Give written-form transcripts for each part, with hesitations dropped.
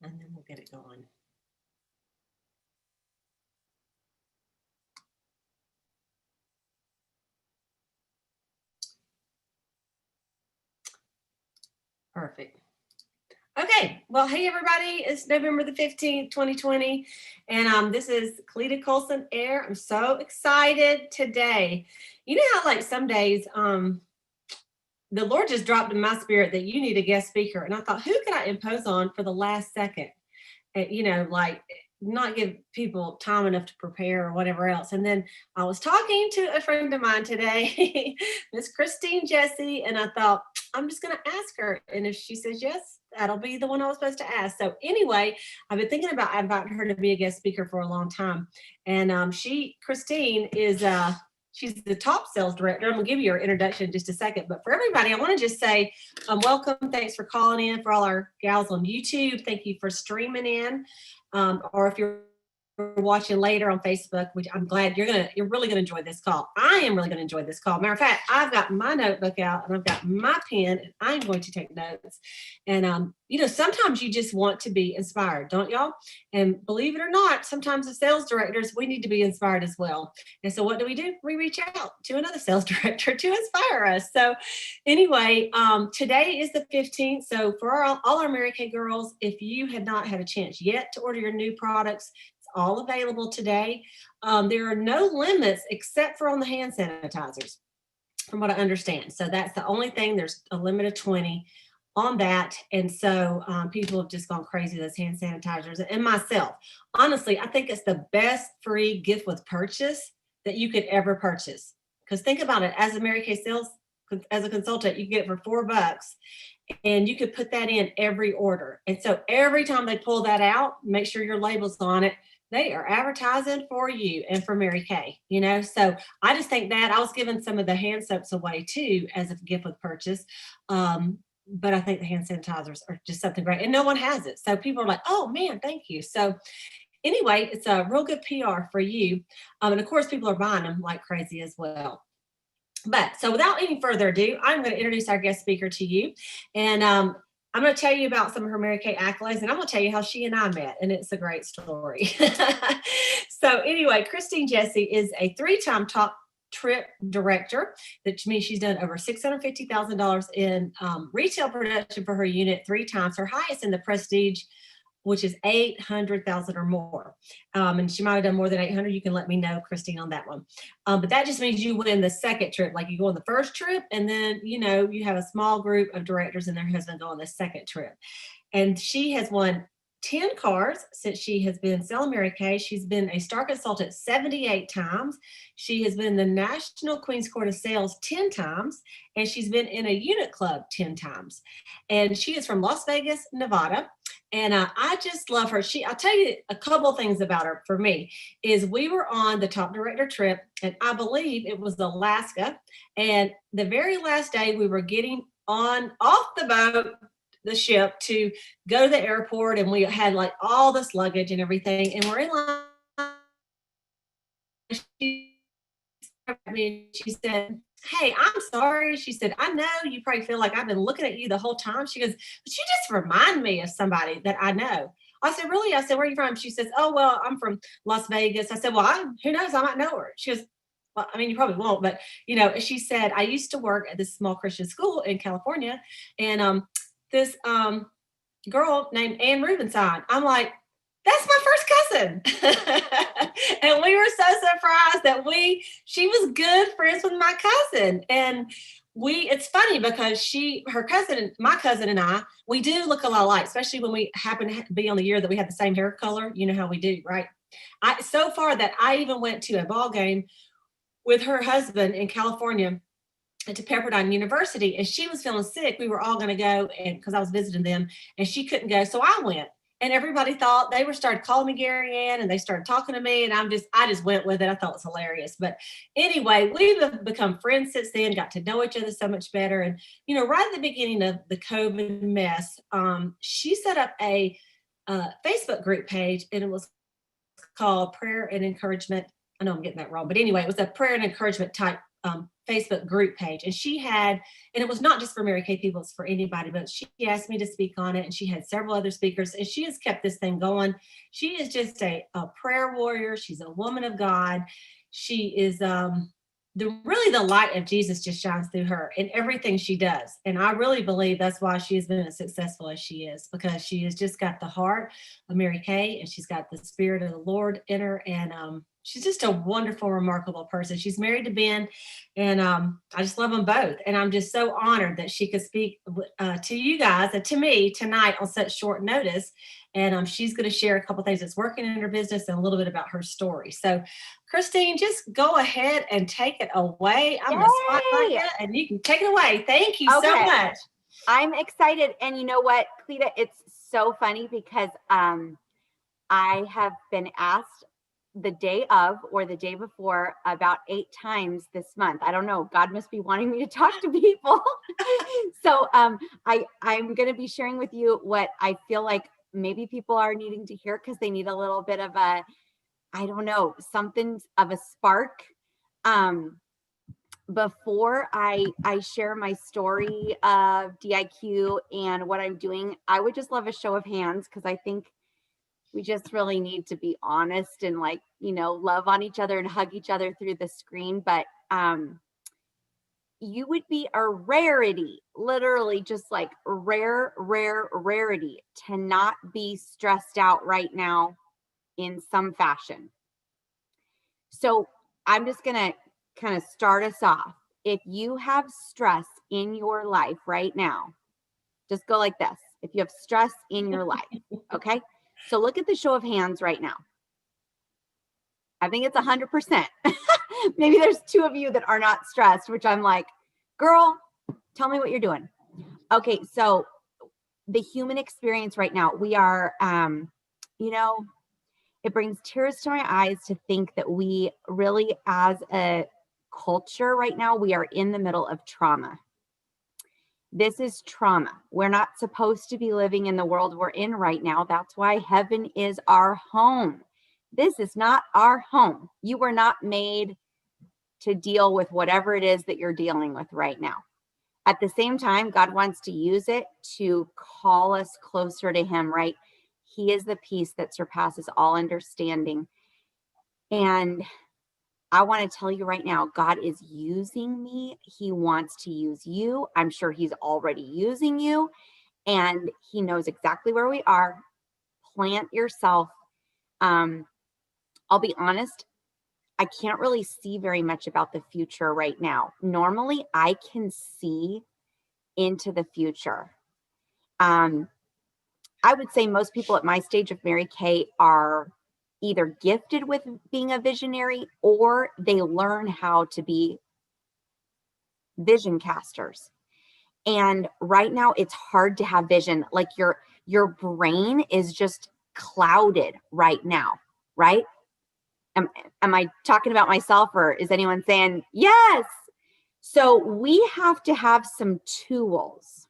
and then we'll get it going. Perfect. Okay, well, hey everybody, it's November the 15th, 2020, and this is Cleta Colson-Eyre. I'm so excited today. You know how like some days the Lord just dropped in my spirit that you need a guest speaker, and I thought, who can I impose on for the last second? Like not give people time enough to prepare or whatever else. And then I was talking to a friend of mine today, Miss Christine Jessee, and I thought, I'm just going to ask her. And if she says yes, that'll be the one I was supposed to ask. So anyway, I've been thinking about inviting her to be a guest speaker for a long time. And Christine is she's the top sales director. I'm gonna give you her introduction in just a second. But for everybody, I want to just say welcome. Thanks for calling in. For all our gals on YouTube, thank you for streaming in. Or if you're watching later on Facebook, which I'm glad you're really gonna enjoy this call. I am really gonna enjoy this call. Matter of fact, I've got my notebook out and I've got my pen and I'm going to take notes. And sometimes you just want to be inspired, don't y'all? And believe it or not, sometimes as sales directors, we need to be inspired as well. And so what do? We reach out to another sales director to inspire us. So anyway, today is the 15th. So for all our Mary Kay girls, if you had not had a chance yet to order your new products, all available today. There are no limits except for on the hand sanitizers, from what I understand. So that's the only thing. There's a limit of 20 on that. And so people have just gone crazy, those hand sanitizers. And myself, honestly, I think it's the best free gift with purchase that you could ever purchase. Because think about it, as a Mary Kay sales, as a consultant, you can get it for $4 and you could put that in every order. And so every time they pull that out, make sure your label's on it. They are advertising for you and for Mary Kay, So I just think that I was giving some of the hand soaps away too as a gift with purchase. But I think the hand sanitizers are just something great and no one has it. So people are like, oh man, thank you. So anyway, it's a real good PR for you. And of course, people are buying them like crazy as well. But so without any further ado, I'm going to introduce our guest speaker to you. And I'm going to tell you about some of her Mary Kay accolades, and I'm going to tell you how she and I met, and it's a great story. So anyway, Christine Jessee is a 3-time top trip director, which means she's done over $650,000 in retail production for her unit 3 times. Her highest in the prestige, which is 800,000 or more. And she might have done more than 800. You can let me know, Christine, on that one. But that just means you win the second trip. Like you go on the first trip and then, you have a small group of directors and their husband go on the second trip. And she has won 10 cars since she has been selling Mary Kay. She's been a star consultant 78 times. She has been in the National Queen's Court of Sales 10 times, and she's been in a unit club 10 times. And she is from Las Vegas, Nevada. And I just love her. I'll tell you a couple things about her. For me, is we were on the top director trip, and I believe it was Alaska. And the very last day we were getting off the boat, the ship, to go to the airport, and we had like all this luggage and everything. And we're in line. She said, hey, I'm sorry. She said, I know you probably feel like I've been looking at you the whole time. She goes, but you just remind me of somebody that I know. I said, really? I said, where are you from? She says, oh, well, I'm from Las Vegas. I said, well, who knows? I might know her. She goes, well, I mean, you probably won't, but she said, I used to work at this small Christian school in California. And this girl named Ann Rubenstein. I'm like, that's my first cousin. And we were so surprised that she was good friends with my cousin. And it's funny because my cousin and I, we do look a lot alike, especially when we happen to be on the year that we have the same hair color. You know how we do, right? So far that I even went to a ball game with her husband in California to Pepperdine University, and she was feeling sick. We were all going to go, and because I was visiting them, and she couldn't go, so I went. And everybody thought started calling me Gary Ann, and they started talking to me, and I just went with it. I thought it was hilarious. But anyway, we've become friends since then, got to know each other so much better. And, right at the beginning of the COVID mess, she set up a Facebook group page, and it was called Prayer and Encouragement. I know I'm getting that wrong, but anyway, it was a prayer and encouragement type Facebook group page, and she had, and it was not just for Mary Kay people, it's for anybody, but she asked me to speak on it, and she had several other speakers, and she has kept this thing going. She is just a prayer warrior. She's a woman of God. She is really the light of Jesus just shines through her in everything she does. And I really believe that's why she has been as successful as she is, because she has just got the heart of Mary Kay, and she's got the spirit of the Lord in her. And she's just a wonderful, remarkable person. She's married to Ben, and I just love them both. And I'm just so honored that she could speak to you guys and to me tonight on such short notice. And she's going to share a couple things that's working in her business and a little bit about her story. So, Christine, just go ahead and take it away. I'm going to spotlight you, and you can take it away. Thank you so much. I'm excited. And you know what, Cleta, it's so funny because I have been asked the day of or the day before about 8 times this month. I don't know. God must be wanting me to talk to people. So I'm going to be sharing with you what I feel like maybe people are needing to hear, because they need a little bit of a, I don't know, something of a spark. Before I share my story of DIQ and what I'm doing, I would just love a show of hands, because I think we just really need to be honest and love on each other and hug each other through the screen. But you would be a rarity, literally just like rarity to not be stressed out right now in some fashion. So I'm just going to kind of start us off. If you have stress in your life right now, just go like this. If you have stress in your life, okay? So look at the show of hands right now. I think it's 100%. Maybe there's 2 of you that are not stressed, which I'm like, girl, tell me what you're doing. Okay, so the human experience right now, we are, it brings tears to my eyes to think that we really, as a culture right now, we are in the middle of trauma. This is trauma. We're not supposed to be living in the world we're in right now. That's why heaven is our home. This is not our home. You were not made to deal with whatever it is that you're dealing with right now. At the same time, God wants to use it to call us closer to him, right? He is the peace that surpasses all understanding. And I want to tell you right now, God is using me. He wants to use you. I'm sure he's already using you, and he knows exactly where we are. Plant yourself. I'll be honest, I can't really see very much about the future right now. Normally, I can see into the future. I would say most people at my stage of Mary Kay are either gifted with being a visionary, or they learn how to be vision casters. And right now it's hard to have vision. Like your brain is just clouded right now, right? Am I talking about myself, or is anyone saying yes? So we have to have some tools.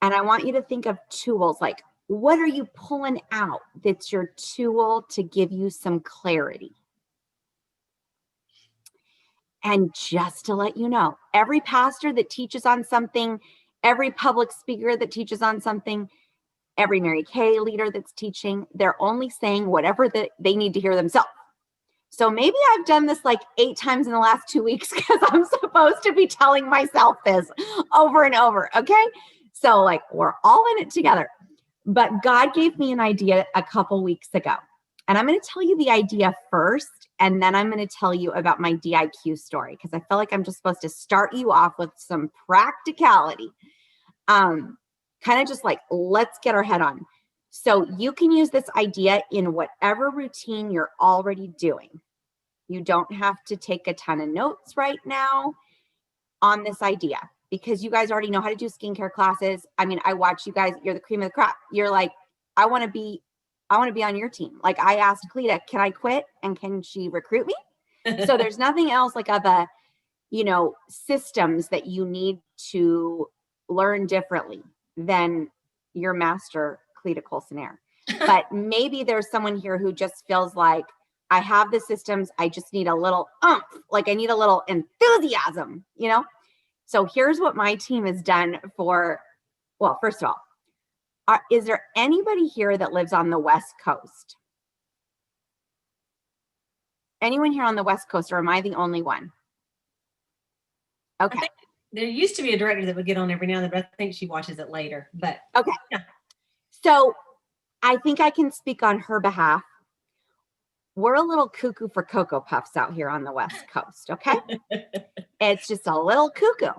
And I want you to think of tools, like, what are you pulling out that's your tool to give you some clarity? And just to let you know, every pastor that teaches on something, every public speaker that teaches on something, every Mary Kay leader that's teaching, they're only saying whatever they need to hear themselves. So maybe I've done this like 8 times in the last 2 weeks, because I'm supposed to be telling myself this over and over. Okay. So like, we're all in it together. But God gave me an idea a couple weeks ago. And I'm going to tell you the idea first, and then I'm going to tell you about my DIQ story, because I feel like I'm just supposed to start you off with some practicality. Kind of just like, let's get our head on. So you can use this idea in whatever routine you're already doing. You don't have to take a ton of notes right now on this idea, because you guys already know how to do skincare classes. I mean, I watch you guys, you're the cream of the crop. You're like, I want to be on your team. Like, I asked Cleta, can I quit and can she recruit me? So there's nothing else like of a, systems that you need to learn differently than your master, Cleta Colson-Eyre. But maybe there's someone here who just feels like, I have the systems. I just need a little like I need a little enthusiasm, you know? So here's what my team has done for, well, first of all, is there anybody here that lives on the West Coast? Anyone here on the West Coast, or am I the only one? Okay. There used to be a director that would get on every now and then, but I think she watches it later. But okay. Yeah. So I think I can speak on her behalf. We're a little cuckoo for Cocoa Puffs out here on the West Coast, okay? It's just a little cuckoo.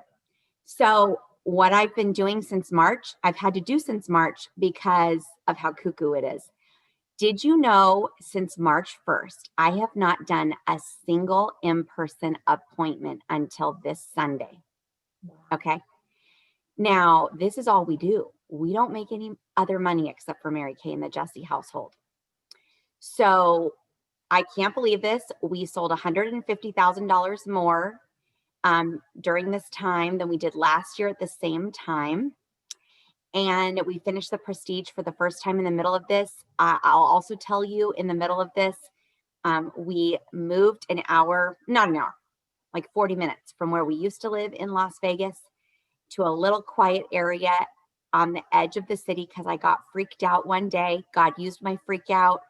So what I've been doing since March, I've had to do since March because of how cuckoo it is. Did you know since March 1st, I have not done a single in-person appointment until this Sunday? Okay. Now, this is all we do. We don't make any other money except for Mary Kay and the Jessee household. So I can't believe this. We sold $150,000 more during this time than we did last year at the same time. And we finished the Prestige for the first time in the middle of this. I'll also tell you in the middle of this, we moved an hour, not an hour, like 40 minutes from where we used to live in Las Vegas to a little quiet area on the edge of the city because I got freaked out one day. God used my freak out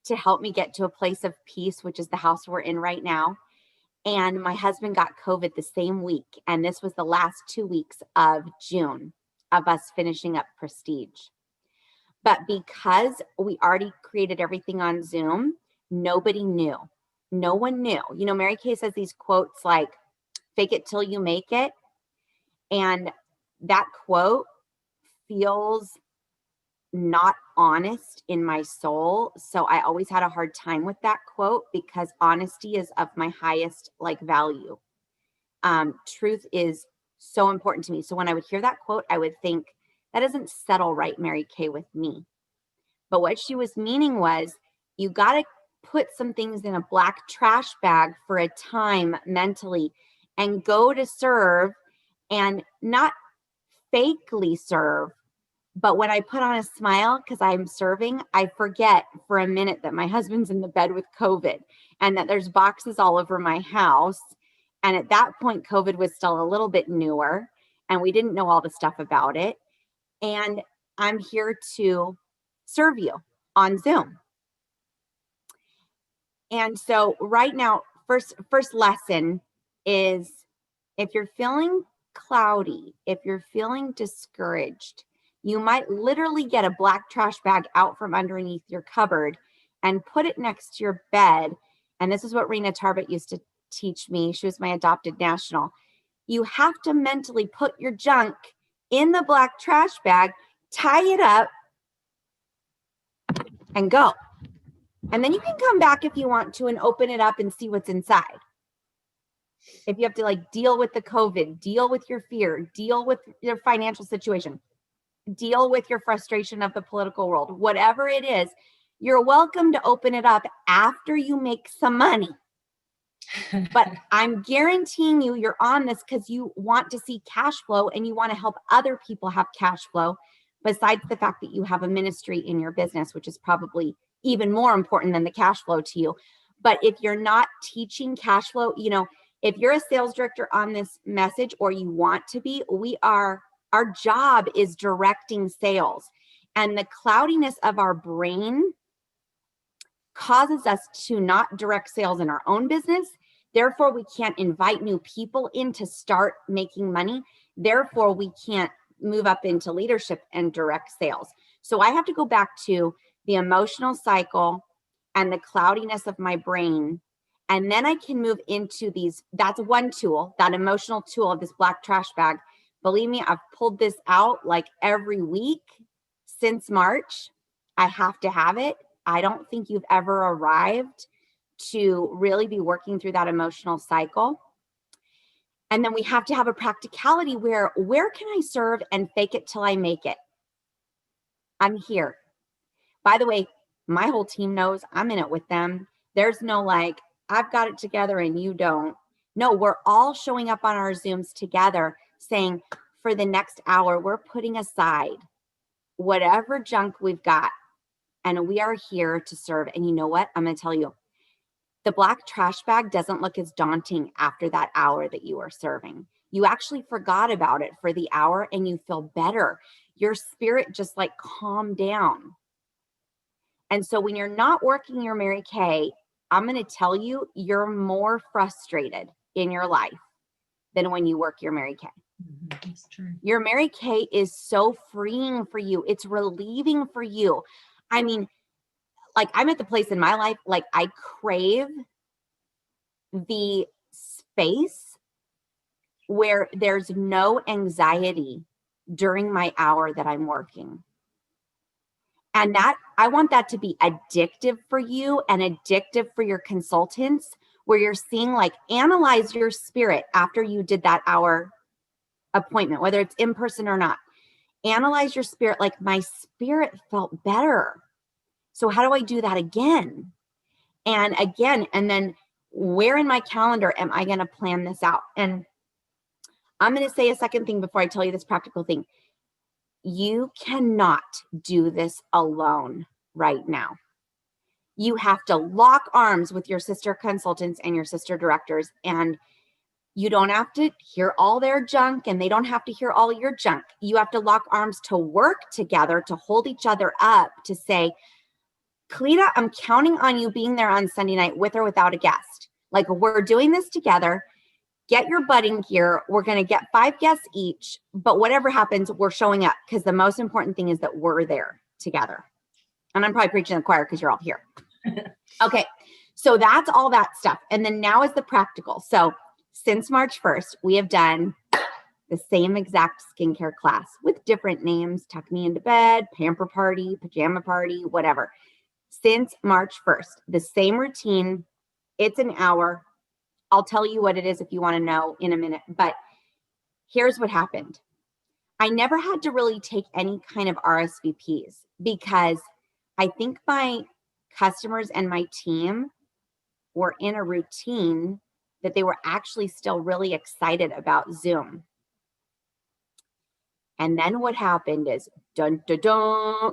to help me get to a place of peace, which is the house we're in right now. And my husband got COVID the same week. And this was the last 2 weeks of June of us finishing up Prestige. But because we already created everything on Zoom, nobody knew. No one knew. You know, Mary Kay says these quotes like, fake it till you make it. And that quote feels not honest in my soul. So I always had a hard time with that quote because honesty is of my highest value. Truth is so important to me. So when I would hear that quote, I would think that doesn't settle right, Mary Kay, with me. But what she was meaning was you got to put some things in a black trash bag for a time mentally and go to serve and not fakely serve. But when I put on a smile because I'm serving, I forget for a minute that my husband's in the bed with COVID and that there's boxes all over my house. And at that point, COVID was still a little bit newer and we didn't know all the stuff about it. And I'm here to serve you on Zoom. And so right now, first lesson is if you're feeling cloudy, if you're feeling discouraged, you might literally get a black trash bag out from underneath your cupboard and put it next to your bed. And this is what Rena Tarbett used to teach me. She was my adopted national. You have to mentally put your junk in the black trash bag, tie it up, and go. And then you can come back if you want to and open it up and see what's inside. If you have to deal with the COVID, deal with your fear, deal with your financial situation, deal with your frustration of the political world, whatever it is, you're welcome to open it up after you make some money. But I'm guaranteeing you're on this because you want to see cash flow and you want to help other people have cash flow, besides the fact that you have a ministry in your business, which is probably even more important than the cash flow to you. But if you're not teaching cash flow, if you're a sales director on this message or you want to be, our job is directing sales. And the cloudiness of our brain causes us to not direct sales in our own business. Therefore, we can't invite new people in to start making money. Therefore, we can't move up into leadership and direct sales. So I have to go back to the emotional cycle and the cloudiness of my brain. And then I can move into that's one tool, that emotional tool of this black trash bag. Believe me, I've pulled this out every week since March. I have to have it. I don't think you've ever arrived to really be working through that emotional cycle. And then we have to have a practicality where can I serve and fake it till I make it? I'm here. By the way, my whole team knows I'm in it with them. There's no I've got it together and you don't. No, we're all showing up on our Zooms together saying for the next hour, we're putting aside whatever junk we've got and we are here to serve. And you know what? I'm going to tell you, the black trash bag doesn't look as daunting after that hour that you are serving. You actually forgot about it for the hour and you feel better. Your spirit just like calmed down. And so when you're not working your Mary Kay, I'm going to tell you, you're more frustrated in your life than when you work your Mary Kay. That's true. Your Mary Kay is so freeing for you. It's relieving for you. I mean, like I'm at the place in my life, like I crave the space where there's no anxiety during my hour that I'm working. And that I want that to be addictive for you and addictive for your consultants, where you're seeing like analyze your spirit after you did that hour appointment, whether it's in person or not. Analyze your spirit, like my spirit felt better. So how do I do that again? And again, and then where in my calendar am I going to plan this out? And I'm going to say a second thing before I tell you this practical thing. You cannot do this alone right now. You have to lock arms with your sister consultants and your sister directors, and you don't have to hear all their junk and they don't have to hear all your junk. You have to lock arms to work together, to hold each other up, to say, Cleta, I'm counting on you being there on Sunday night with or without a guest. Like, we're doing this together. Get your butt in gear. We're going to get 5 guests each, but whatever happens, we're showing up, because the most important thing is that we're there together. And I'm probably preaching to the choir because you're all here. Okay. So that's all that stuff. And then now is the practical. So since March 1st, we have done the same exact skincare class with different names: Tuck Me Into Bed, Pamper Party, Pajama Party, whatever. Since March 1st, the same routine. It's an hour. I'll tell you what it is if you want to know in a minute. But here's what happened. I never had to really take any kind of RSVPs, because I think my customers and my team were in a routine that they were actually still really excited about Zoom. And then what happened is, dun, dun, dun,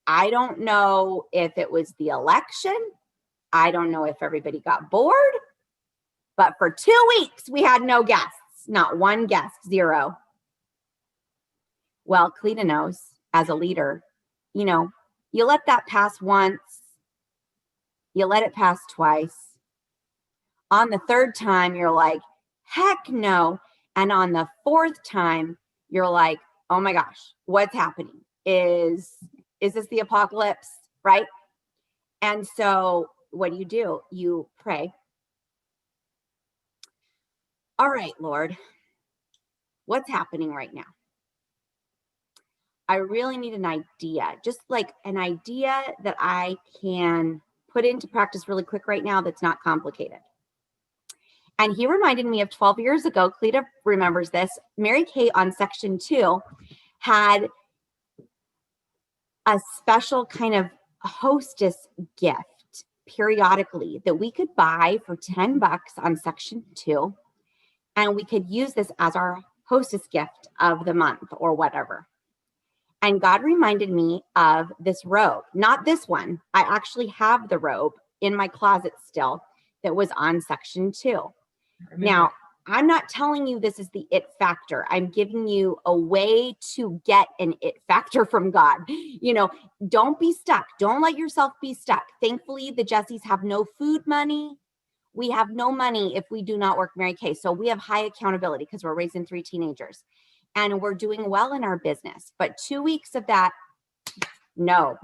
I don't know if it was the election. I don't know if everybody got bored, but for 2 weeks, we had no guests, not one guest, 0. Well, Cleta knows, as a leader, you know, you let that pass once, you let it pass twice. On the 3rd time, you're like, heck no. And on the 4th time, you're like, oh my gosh, what's happening? Is this the apocalypse, right? And so what do? You pray. All right, Lord, what's happening right now? I really need an idea, just like an idea that I can put into practice really quick right now that's not complicated. And he reminded me of 12 years ago. Cleta remembers this. Mary Kay on section 2 had a special kind of hostess gift periodically that we could buy for $10 on section 2. And we could use this as our hostess gift of the month or whatever. And God reminded me of this robe, not this one. I actually have the robe in my closet still that was on section 2. Now, I'm not telling you this is the it factor. I'm giving you a way to get an it factor from God. You know, don't be stuck. Don't let yourself be stuck. Thankfully, the Jessees have no food money. We have no money if we do not work Mary Kay. So we have high accountability because we're raising 3 teenagers and we're doing well in our business. But 2 weeks of that, no.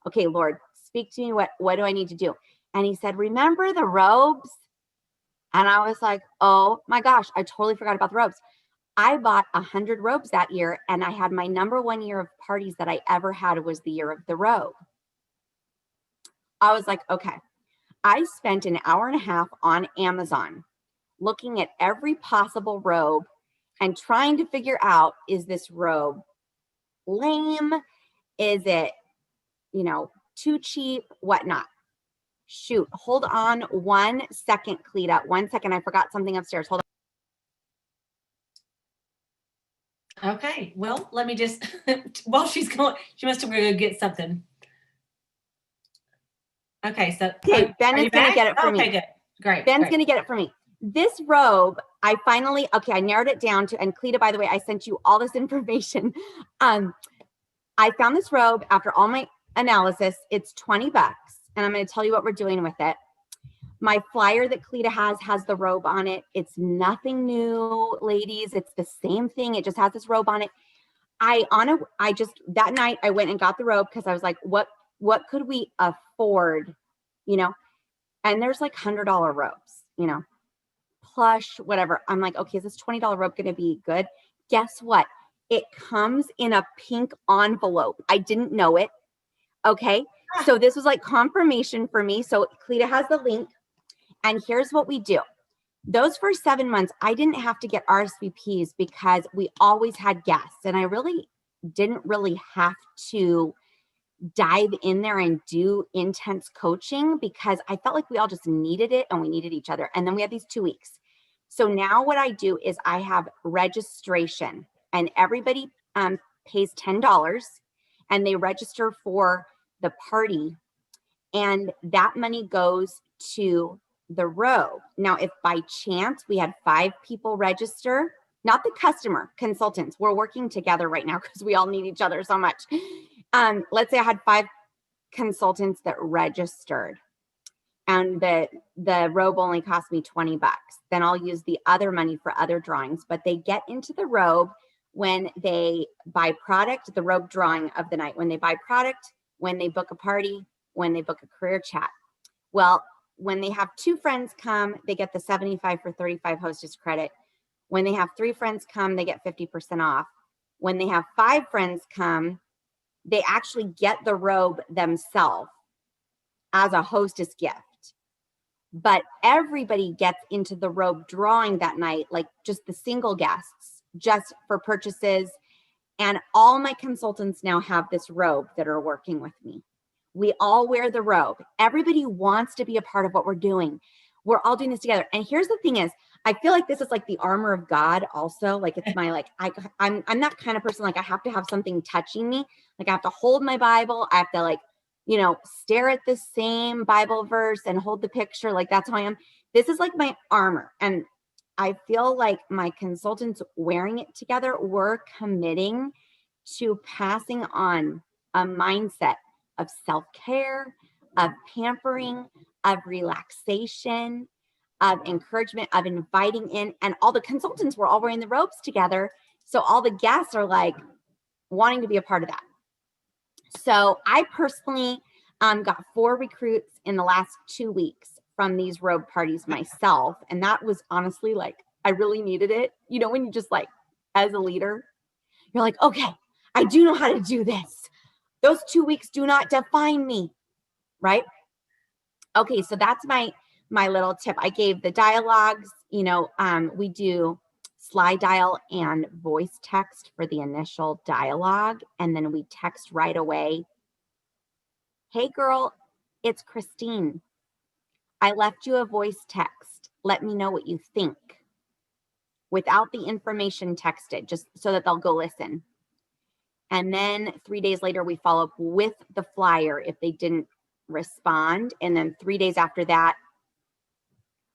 Okay, Lord, speak to me. What do I need to do? And he said, remember the robes? And I was like, oh my gosh, I totally forgot about the robes. I bought 100 robes that year, and I had my number 1 year of parties that I ever had was the year of the robe. I was like, okay. I spent an hour and a half on Amazon looking at every possible robe and trying to figure out, is this robe lame? Is it, too cheap? Whatnot. Shoot, hold on 1 second, Cleta. 1 second. I forgot something upstairs. Hold on. Okay. Well, let me just, while she's going, she must have go get something. Okay, so Okay, Ben are is you going to back? get it for Okay, me. good. Great. Ben's great. going to get it for me. This robe, I narrowed it down to, and Cleta, by the way, I sent you all this information. I found this robe after all my analysis. It's $20, and I'm going to tell you what we're doing with it. My flyer that Cleta has the robe on it. It's nothing new, ladies. It's the same thing. It just has this robe on it. That night I went and got the robe because I was like, what could we afford, you know? And there's like $100 robes, you know, plush, whatever. I'm like, okay, is this $20 robe going to be good? Guess what? It comes in a pink envelope. I didn't know it. Okay. So this was like confirmation for me. So Cleta has the link. And here's what we do. Those first 7 months, I didn't have to get RSVPs because we always had guests. And I really didn't really have to dive in there and do intense coaching because I felt like we all just needed it and we needed each other. And then we had these 2 weeks. So now what I do is I have registration, and everybody pays $10 and they register for the party. And that money goes to the robe. Now, if by chance we had 5 people register, not the customer, consultants, we're working together right now because we all need each other so much. Let's say I had 5 consultants that registered and the robe only cost me $20. Then I'll use the other money for other drawings, but they get into the robe when they buy product, the robe drawing of the night, when they buy product, when they book a party, when they book a career chat. Well, when they have 2 friends come, they get the 75 for 35 hostess credit. When they have 3 friends come, they get 50% off. When they have 5 friends come, they actually get the robe themselves as a hostess gift. But everybody gets into the robe drawing that night, like just the single guests, just for purchases. And all my consultants now have this robe that are working with me. We all wear the robe. Everybody wants to be a part of what we're doing. We're all doing this together. And here's the thing is, I feel like this is like the armor of God also. Like it's my, like, I'm that kind of person. Like I have to have something touching me. Like I have to hold my Bible. I have to like, you know, stare at the same Bible verse and hold the picture. Like that's how I am. This is like my armor. And I feel like my consultants wearing it together, we're committing to passing on a mindset of self-care, of pampering, of relaxation, of encouragement, of inviting in. And all the consultants were all wearing the robes together. So all the guests are like wanting to be a part of that. So I personally got 4 recruits in the last 2 weeks from these robe parties myself. And that was honestly like, I really needed it. You know, when you just like, as a leader, you're like, okay, I do know how to do this. Those 2 weeks do not define me, right? Okay, so that's my little tip. I gave the dialogues, you know, we do slide dial and voice text for the initial dialogue. And then we text right away. Hey girl, it's Christine. I left you a voice text. Let me know what you think. Without the information texted, just so that they'll go listen. And then 3 days later, we follow up with the flyer if they didn't respond. And then 3 days after that,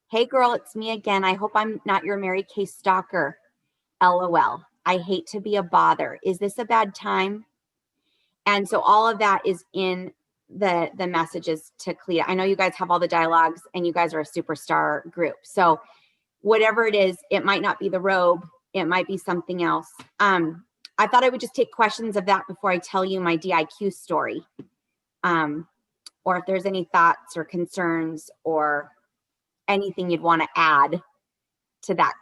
hey girl, it's me again. I hope I'm not your Mary Kay stalker. LOL. I hate to be a bother. Is this a bad time? And so all of that is in the messages to Cleta. I know you guys have all the dialogues and you guys are a superstar group. So whatever it is, it might not be the robe. It might be something else. I thought I would just take questions of that before I tell you my DIQ story. Or if there's any thoughts or concerns or anything you'd want to add to that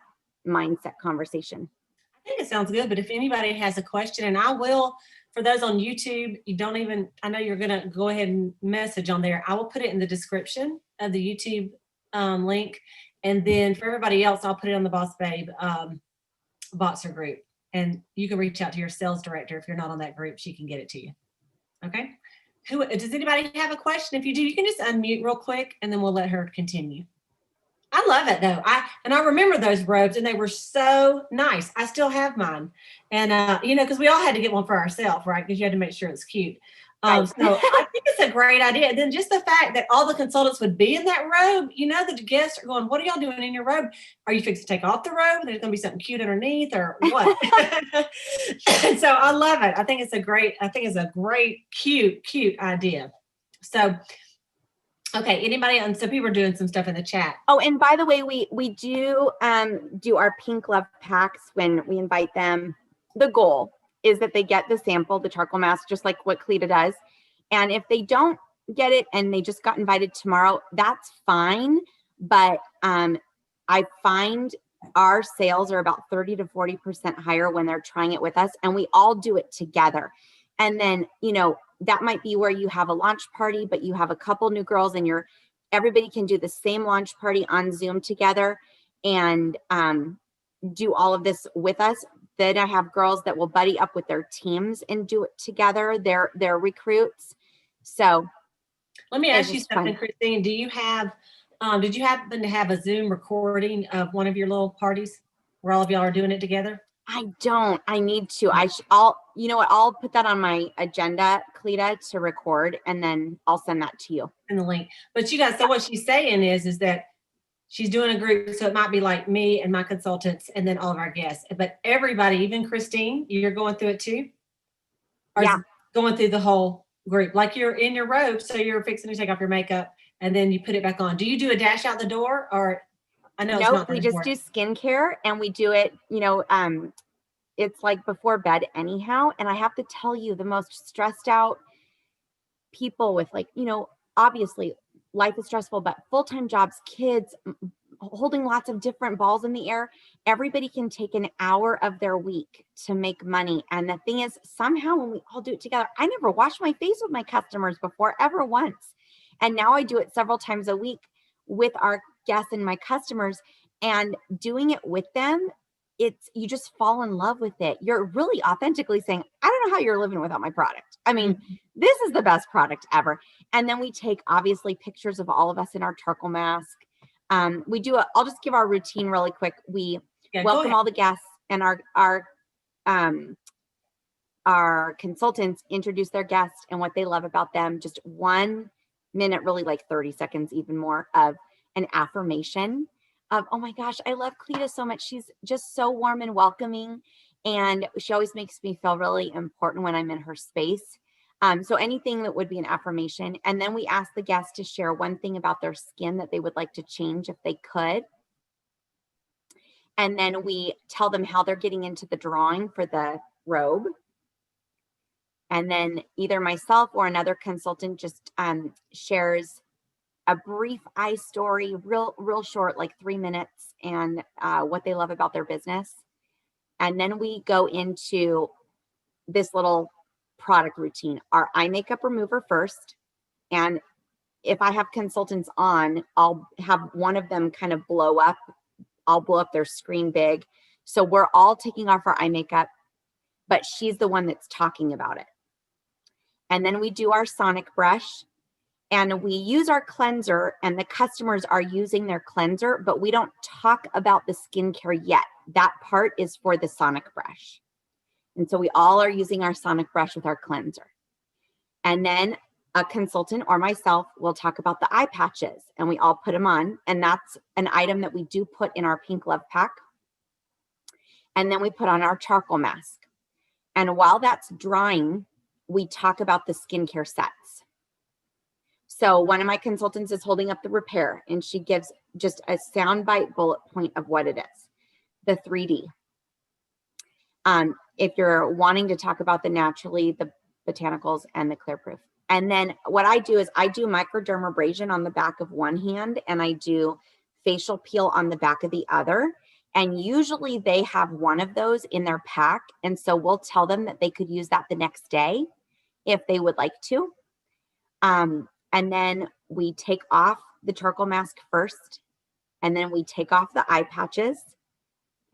mindset conversation. I think it sounds good, but if anybody has a question, and I will, for those on YouTube, you don't even, I know you're going to go ahead and message on there. I will put it in the description of the YouTube link. And then for everybody else, I'll put it on the Boss Babe Boxer group. And you can reach out to your sales director. If you're not on that group, she can get it to you. Okay. Does anybody have a question? If you do, you can just unmute real quick and then we'll let her continue. I love it though. I remember those robes and they were so nice. I still have mine. And you know, because we all had to get one for ourselves, right? Because you had to make sure it's cute. Right. So I think it's a great idea. And then just the fact that all the consultants would be in that robe, the guests are going, what are y'all doing in your robe? Are you fixing to take off the robe? There's going to be something cute underneath or what? So I love it. I think it's a great, cute idea. So, okay. Anybody? And so people are doing some stuff in the chat. Oh, and by the way, we do our pink love packs when we invite them. The goal is that they get the sample, the charcoal mask, just like what Cleta does. And if they don't get it and they just got invited tomorrow, that's fine. But I find our sales are about 30 to 40% higher when they're trying it with us, and we all do it together. And then, that might be where you have a launch party, but you have a couple new girls and everybody can do the same launch party on Zoom together and do all of this with us. Then I have girls that will buddy up with their teams and do it together. They're recruits. So let me ask you something, Christine. Did you happen to have a Zoom recording of one of your little parties where all of y'all are doing it together? I don't. I need to. You know what? I'll put that on my agenda, Cleta, to record, and then I'll send that to you. And the link. But you guys, so what she's saying is that she's doing a group, so it might be like me and my consultants and then all of our guests. But everybody, even Christine, you're going through it too? Or yeah. Going through the whole group. Like you're in your robe, so you're fixing to take off your makeup and then you put it back on. Do you do a dash out the door, or I know it's not we just do skincare, and we do it, it's like before bed anyhow. And I have to tell you, the most stressed out people with obviously life is stressful, but full-time jobs, kids, holding lots of different balls in the air, everybody can take an hour of their week to make money. And the thing is, somehow when we all do it together, I never washed my face with my customers before, ever once. And now I do it several times a week with our guests and my customers, and doing it with them, you just fall in love with it. You're really authentically saying, I don't know how you're living without my product. I mean, this is the best product ever. And then we take obviously pictures of all of us in our charcoal mask. I'll just give our routine really quick. We welcome all the guests, and our consultants introduce their guests and what they love about them. Just 1 minute, really like 30 seconds, even more, of an affirmation of, oh my gosh, I love Cleta so much. She's just so warm and welcoming. And she always makes me feel really important when I'm in her space. So anything that would be an affirmation. And then we ask the guests to share one thing about their skin that they would like to change if they could. And then we tell them how they're getting into the drawing for the robe. And then either myself or another consultant just shares a brief story, real short, like 3 minutes, and what they love about their business. And then we go into this little product routine, our eye makeup remover first. And if I have consultants on, I'll have one of them kind of blow up. I'll blow up their screen big. So we're all taking off our eye makeup, but she's the one that's talking about it. And then we do our sonic brush, and we use our cleanser, and the customers are using their cleanser, but we don't talk about the skincare yet. That part is for the sonic brush. And so we all are using our sonic brush with our cleanser. And then a consultant or myself will talk about the eye patches, and we all put them on. And that's an item that we do put in our pink love pack. And then we put on our charcoal mask. And while that's drying, we talk about the skincare sets. So one of my consultants is holding up the repair, and she gives just a soundbite bullet point of what it is. The 3D. If you're wanting to talk about the naturally, the botanicals, and the clear proof. And then what I do is I do microdermabrasion on the back of one hand, and I do facial peel on the back of the other. And usually they have one of those in their pack. And so we'll tell them that they could use that the next day if they would like to. And then we take off the charcoal mask first, and then we take off the eye patches,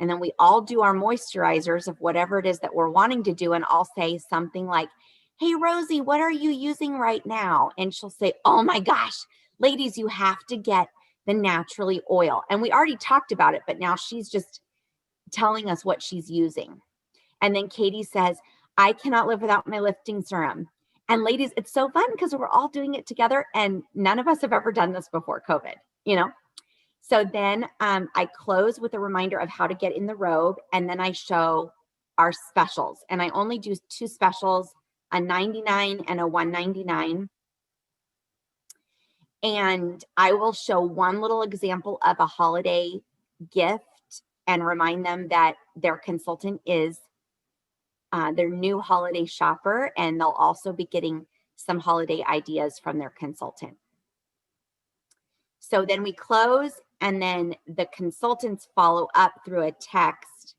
and then we all do our moisturizers of whatever it is that we're wanting to do. And I'll say something like, hey, Rosie, what are you using right now? And she'll say, oh my gosh, ladies, you have to get the naturally oil. And we already talked about it, but now she's just telling us what she's using. And then Katie says, I cannot live without my lifting serum. And ladies, it's so fun because we're all doing it together and none of us have ever done this before COVID, you know? So then I close with a reminder of how to get in the robe. And then I show our specials. And I only do 2 specials, a 99 and a 199. And I will show one little example of a holiday gift and remind them that their consultant is their new holiday shopper, and they'll also be getting some holiday ideas from their consultant. So then we close, and then the consultants follow up through a text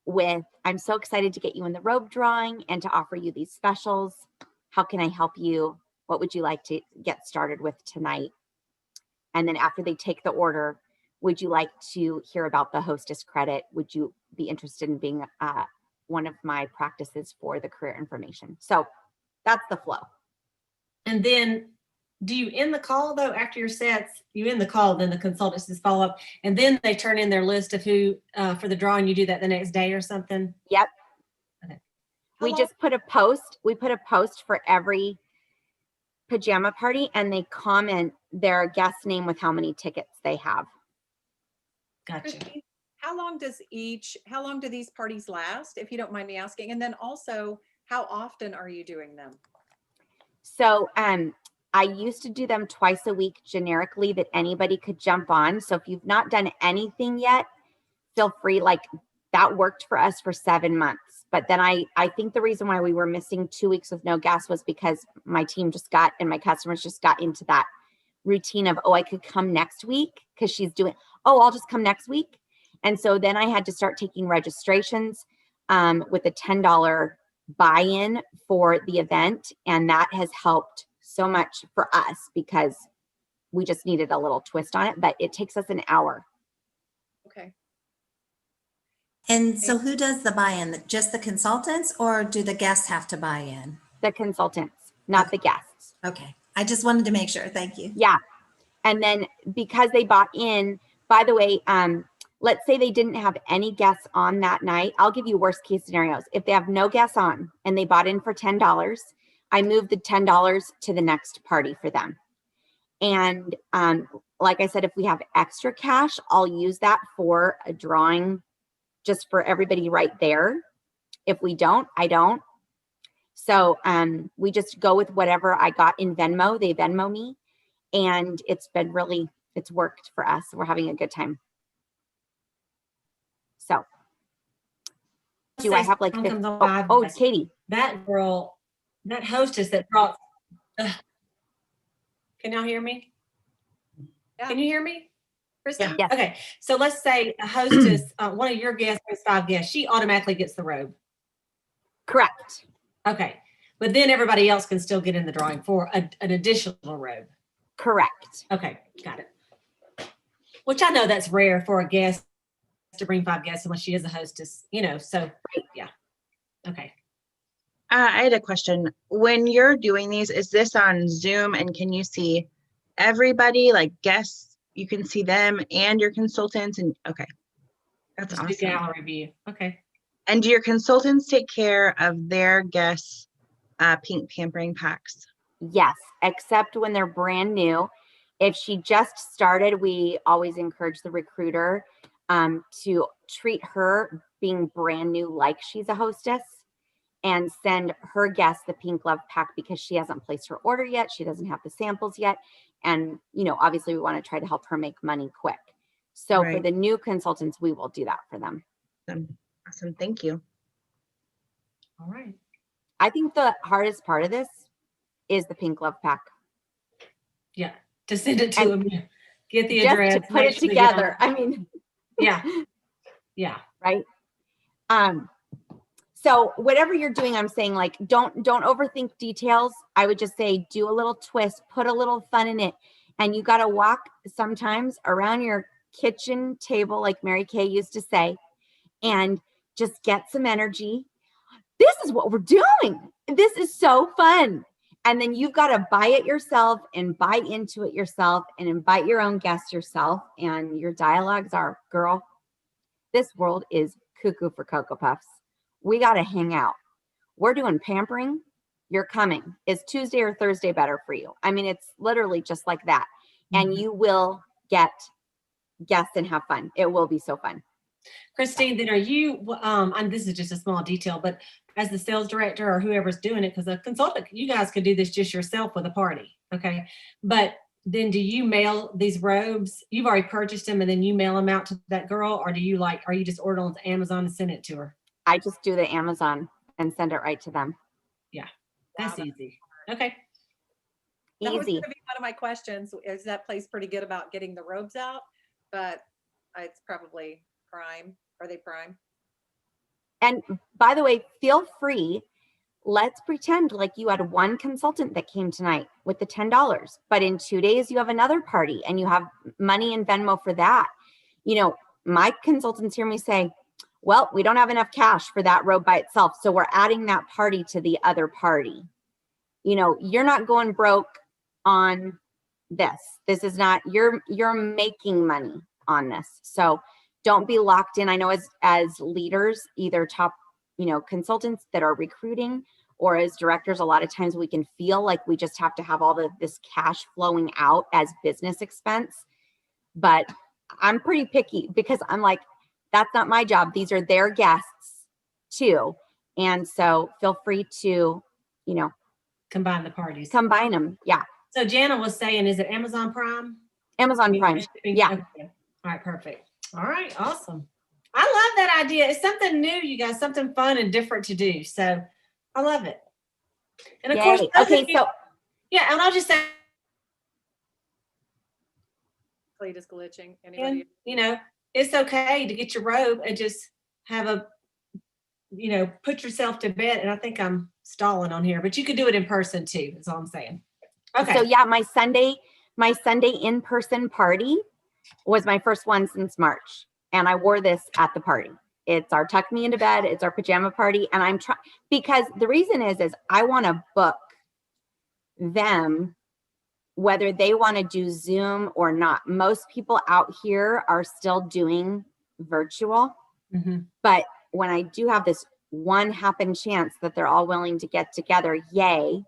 with, I'm so excited to get you in the robe drawing and to offer you these specials. How can I help you? What would you like to get started with tonight? And then after they take the order, would you like to hear about the hostess credit? Would you be interested in being one of my practices for the career information? So that's the flow. And then do you end the call though, after your sets, you end the call, then the consultants just follow up and then they turn in their list of who for the drawing, you do that the next day or something? Yep. Okay. We just put a post. We put a post for every pajama party and they comment their guest name with how many tickets they have. Gotcha. Christine, how long do these parties last, if you don't mind me asking? And then also, how often are you doing them? So I used to do them twice a week generically that anybody could jump on. So if you've not done anything yet, feel free. Like that worked for us for 7 months. But then I think the reason why we were missing 2 weeks with no guests was because my team just got, and my customers just got into that routine of, oh, I could come next week because she's doing, oh, I'll just come next week. And so then I had to start taking registrations with a $10 buy-in for the event. And that has helped so much for us because we just needed a little twist on it, but it takes us an hour. Okay. And so who does the buy-in? Just the consultants, or do the guests have to buy in? The consultants, not the guests. Okay. I just wanted to make sure. Thank you. Yeah. And then because they bought in, by the way, let's say they didn't have any guests on that night. I'll give you worst case scenarios. If they have no guests on and they bought in for $10, I move the $10 to the next party for them. And like I said, if we have extra cash, I'll use that for a drawing just for everybody right there. If we don't, I don't. So we just go with whatever I got in Venmo. They Venmo me. And it's been really, it's worked for us. We're having a good time. So do I have like, oh, it's Katie. That girl, that hostess that brought, can y'all hear me? Yeah. Can you hear me? Kristen? Yeah. Yes. Okay. So let's say a hostess, one of your guests brings 5 guests, she automatically gets the robe. Correct. Okay. But then everybody else can still get in the drawing for an additional robe. Correct. Okay. Got it. Which I know that's rare for a guest to bring 5 guests unless she is a hostess, you know, so yeah. Okay. I had a question. When you're doing these, is this on Zoom and can you see everybody, like guests? You can see them and your consultants, and okay, that's Just awesome. do gallery view. Okay. And do your consultants take care of their guests' pink pampering packs? Yes, except when they're brand new. If she just started, we always encourage the recruiter to treat her being brand new like she's a hostess and send her guests the pink love pack because she hasn't placed her order yet. She doesn't have the samples yet. And, you know, obviously we want to try to help her make money quick. So for the new consultants, we will do that for them. Awesome. Thank you. All right. I think the hardest part of this is the pink love pack. Yeah. To send it to them, get the Just address. to put it together. I mean, yeah. Yeah. Right. So whatever you're doing, I'm saying, like, don't overthink details. I would just say, do a little twist, put a little fun in it. And you got to walk sometimes around your kitchen table, like Mary Kay used to say, and just get some energy. This is what we're doing. This is so fun. And then you've got to buy it yourself and buy into it yourself and invite your own guests yourself. And your dialogues are, girl, this world is cuckoo for Cocoa Puffs. We got to hang out. We're doing pampering. you're coming. Is Tuesday or Thursday better for you? I mean, it's literally just like that. And Mhm. you will get guests and have fun. It will be so fun. Christine, then are you, and this is just a small detail, but as the sales director or whoever's doing it, because a consultant, you guys could do this just yourself with a party, okay? But then do you mail these robes? You've already purchased them and then you mail them out to that girl, or do you are you just order on Amazon and send it to her? I just do the Amazon and send it right to them. Yeah, Wow, that's easy. Okay. That was Easy. gonna be one of my questions, is that place pretty good about getting the robes out? But it's probably prime. Are they prime? And by the way, feel free. Let's pretend like you had one consultant that came tonight with the $10, but in 2 days you have another party and you have money in Venmo for that. You know, my consultants hear me say, well, we don't have enough cash for that robe by itself. So we're adding that party to the other party. You know, you're not going broke on this. This is not, you're making money on this. So don't be locked in. I know as leaders, either top, consultants that are recruiting or as directors, a lot of times we can feel like we just have to have all this cash flowing out as business expense. But I'm pretty picky because I'm like, that's not my job. These are their guests too. And so feel free to, Combine the parties. combine them. Yeah. So Jana was saying, is it Amazon Prime? Amazon Prime. Yeah. Okay. All right, perfect. All right, awesome. I love that idea. It's something new, you guys, something fun and different to do. So I love it. And of Yay. course, those Okay. of you- So yeah, and I'll just say, Cleat is glitching. Anybody? it's okay to get your robe and just have put yourself to bed. And I think I'm stalling on here, but you could do it in person too. That's all I'm saying. Okay. So yeah, my Sunday in-person party was my first one since March. And I wore this at the party. It's our tuck me into bed. It's our pajama party. And I'm trying, because the reason is I want to book them, whether they want to do Zoom or not. Most people out here are still doing virtual. Mhm. But when I do have this one happen chance that they're all willing to get together, yay.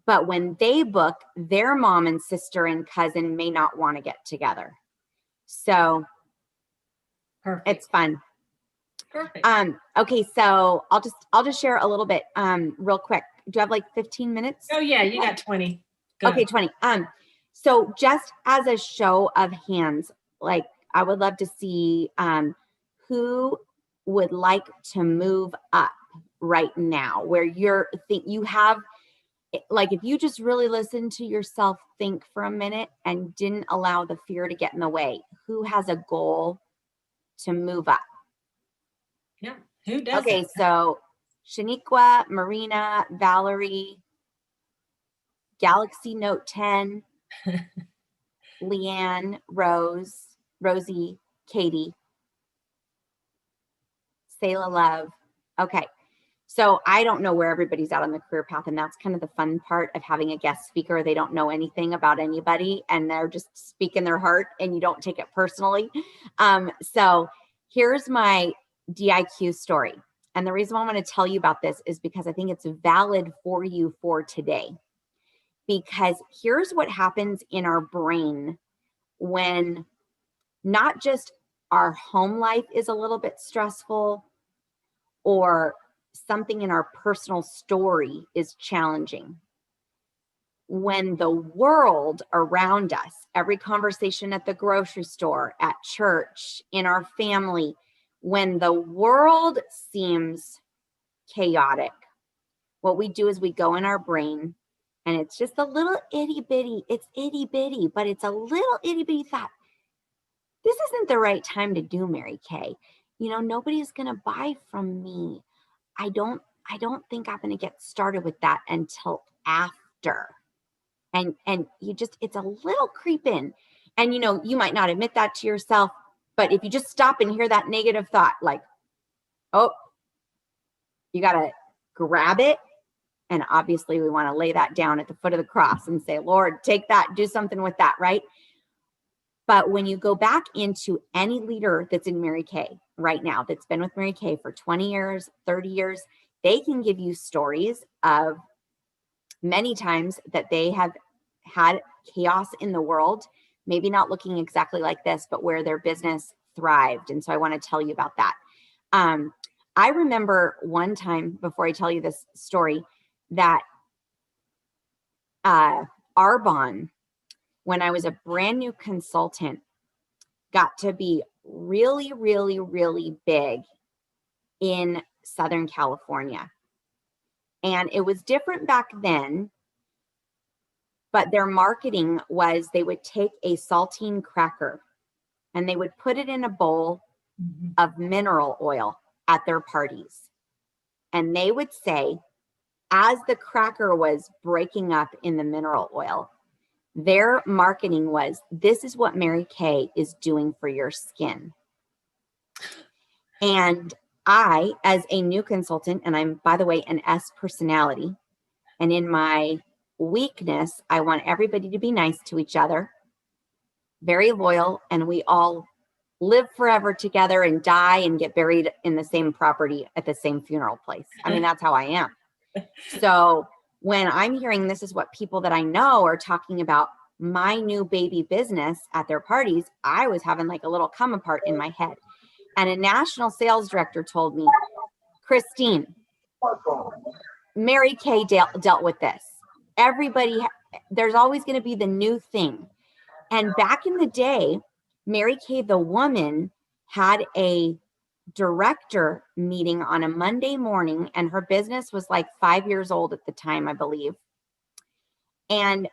But when they book, their mom and sister and cousin may not want to get together. So Perfect. it's fun. Perfect. Okay, so I'll just share a little bit real quick. Do you have like 15 minutes? Oh yeah, you got 20. Go. Okay, 20. So just as a show of hands, like I would love to see who would like to move up right now, where you have, like, if you just really listen to yourself think for a minute and didn't allow the fear to get in the way, who has a goal to move up? Yeah. Who does Okay, it? so Shaniqua, Marina, Valerie, Galaxy Note 10, Leanne, Rosie, Katie, Sayla Love. Okay. So I don't know where everybody's at on the career path. And that's kind of the fun part of having a guest speaker. They don't know anything about anybody and they're just speaking their heart and you don't take it personally. So here's my DIQ story. And the reason why I'm going to tell you about this is because I think it's valid for you for today. Because here's what happens in our brain when not just our home life is a little bit stressful or something in our personal story is challenging. When the world around us, every conversation at the grocery store, at church, in our family, when the world seems chaotic, what we do is we go in our brain and it's just a little itty bitty, but it's a little itty bitty thought. This isn't the right time to do Mary Kay. Nobody's going to buy from me. I don't think I'm going to get started with that until after. And it's a little creep in. And you might not admit that to yourself, but if you just stop and hear that negative thought, like, oh, you got to grab it. And obviously we want to lay that down at the foot of the cross and say, Lord, take that, do something with that, right? But when you go back into any leader that's in Mary Kay right now, that's been with Mary Kay for 20 years, 30 years, they can give you stories of many times that they have had chaos in the world, maybe not looking exactly like this, but where their business thrived. And so I want to tell you about that. I remember one time, before I tell you this story, that Arbonne, when I was a brand new consultant, got to be really, really, really big in Southern California. And it was different back then, but their marketing was they would take a saltine cracker and they would put it in a bowl of mineral oil at their parties. And they would say, as the cracker was breaking up in the mineral oil, their marketing was, this is what Mary Kay is doing for your skin. And I, as a new consultant, and I'm, by the way, an S personality, and in my weakness, I want everybody to be nice to each other, very loyal, and we all live forever together and die and get buried in the same property at the same funeral place. I mean, that's how I am. So when I'm hearing this is what people that I know are talking about my new baby business at their parties, I was having like a little come apart in my head. And a national sales director told me, Christine, Mary Kay dealt with this. Everybody, there's always going to be the new thing. And back in the day, Mary Kay, the woman, had a director meeting on a Monday morning, and her business was like 5 years old at the time, I believe. And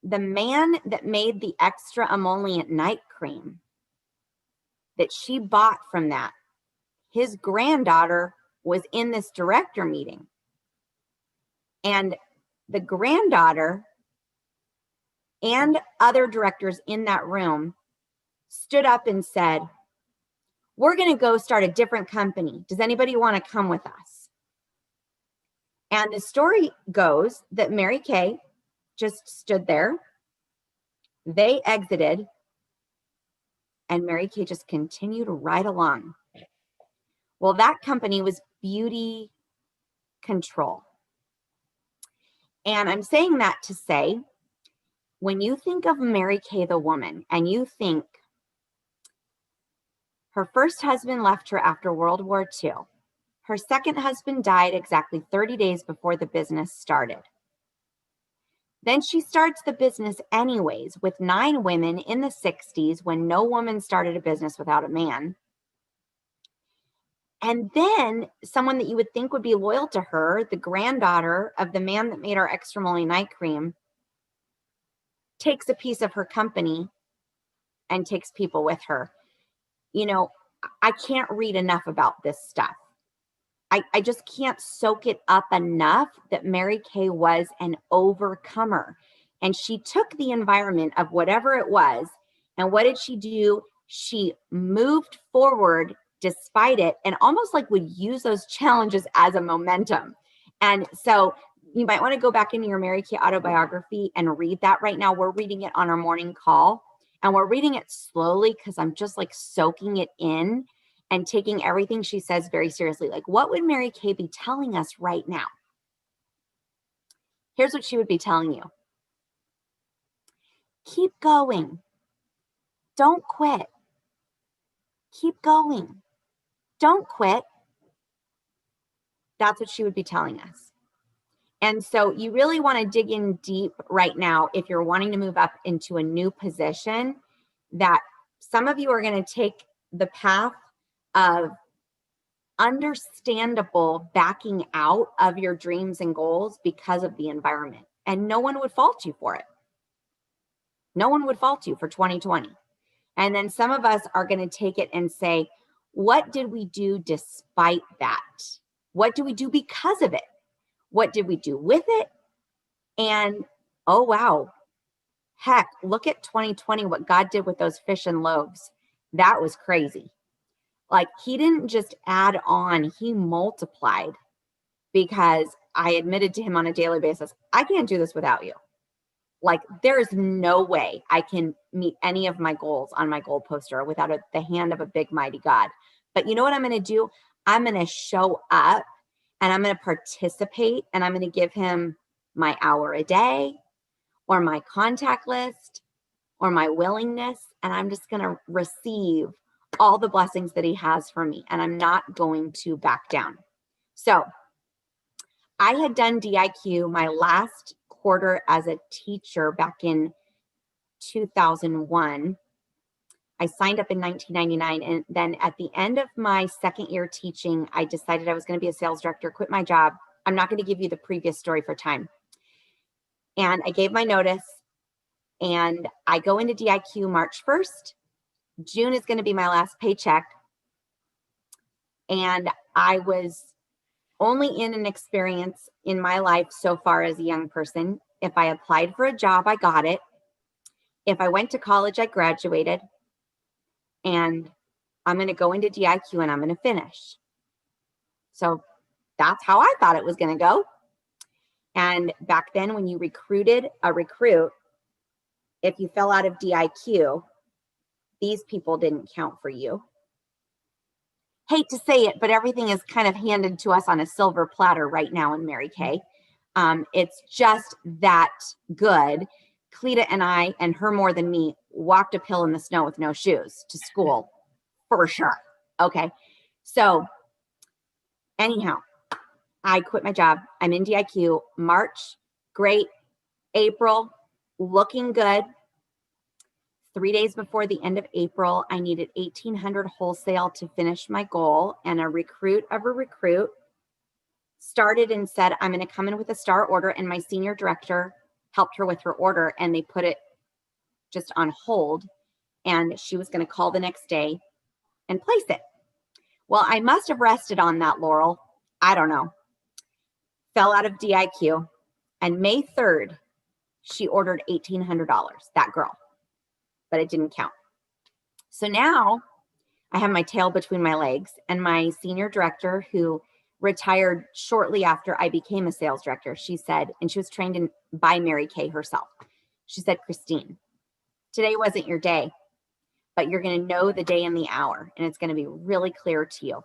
the man that made the extra emollient night cream that she bought from that, his granddaughter was in this director meeting. And the granddaughter and other directors in that room stood up and said, we're going to go start a different company. Does anybody want to come with us? And the story goes that Mary Kay just stood there. They exited, and Mary Kay just continued right along. Well, that company was Beauty Control. And I'm saying that to say, when you think of Mary Kay, the woman, and you think her first husband left her after World War II, her second husband died exactly 30 days before the business started. Then she starts the business anyways with 9 women in the 60s when no woman started a business without a man. And then someone that you would think would be loyal to her, the granddaughter of the man that made our extra molly night cream, takes a piece of her company and takes people with her. You know, I can't read enough about this stuff. I just can't soak it up enough that Mary Kay was an overcomer. And she took the environment of whatever it was, and what did she do? She moved forward despite it, and almost like would use those challenges as a momentum. And so you might want to go back into your Mary Kay autobiography and read that right now. We're reading it on our morning call, and we're reading it slowly because I'm just like soaking it in and taking everything she says very seriously. Like, what would Mary Kay be telling us right now? Here's what she would be telling you. Keep going. Don't quit. Keep going. Don't quit. That's what she would be telling us. And so you really want to dig in deep right now if you're wanting to move up into a new position, that some of you are going to take the path of understandable backing out of your dreams and goals because of the environment. And no one would fault you for it. No one would fault you for 2020. And then some of us are going to take it and say, what did we do despite that? What do we do because of it? What did we do with it? And oh, wow. Heck, look at 2020, what God did with those fish and loaves. That was crazy. Like, he didn't just add on, he multiplied, because I admitted to him on a daily basis, I can't do this without you. Like, there is no way I can meet any of my goals on my goal poster without the hand of a big, mighty God. But you know what I'm going to do? I'm going to show up and I'm going to participate, and I'm going to give him my hour a day or my contact list or my willingness. And I'm just going to receive all the blessings that he has for me. And I'm not going to back down. So I had done DIQ my last quarter as a teacher back in 2001. I signed up in 1999. And then at the end of my second year teaching, I decided I was going to be a sales director, quit my job. I'm not going to give you the previous story for time. And I gave my notice and I go into DIQ March 1st. June is going to be my last paycheck. And I was only in an experience in my life so far as a young person. If I applied for a job, I got it. If I went to college, I graduated. And I'm going to go into DIQ and I'm going to finish. So that's how I thought it was going to go. And back then, when you recruited a recruit, if you fell out of DIQ, these people didn't count for you. Hate to say it, but everything is kind of handed to us on a silver platter right now in Mary Kay. It's just that good. Cleta and I, and her more than me, walked uphill in the snow with no shoes to school for sure. Okay. So anyhow, I quit my job. I'm in DIQ. March, great. April, looking good. 3 days before the end of April, I needed 1,800 wholesale to finish my goal. And a recruit of a recruit started and said, I'm going to come in with a star order. And my senior director helped her with her order. And they put it just on hold. And she was going to call the next day and place it. Well, I must have rested on that laurel. I don't know. Fell out of DIQ. And May 3rd, she ordered $1,800, that girl. But it didn't count. So now I have my tail between my legs, and my senior director, who retired shortly after I became a sales director, she said, and she was trained by Mary Kay herself. She said, Christine, today wasn't your day, but you're going to know the day and the hour, and it's going to be really clear to you.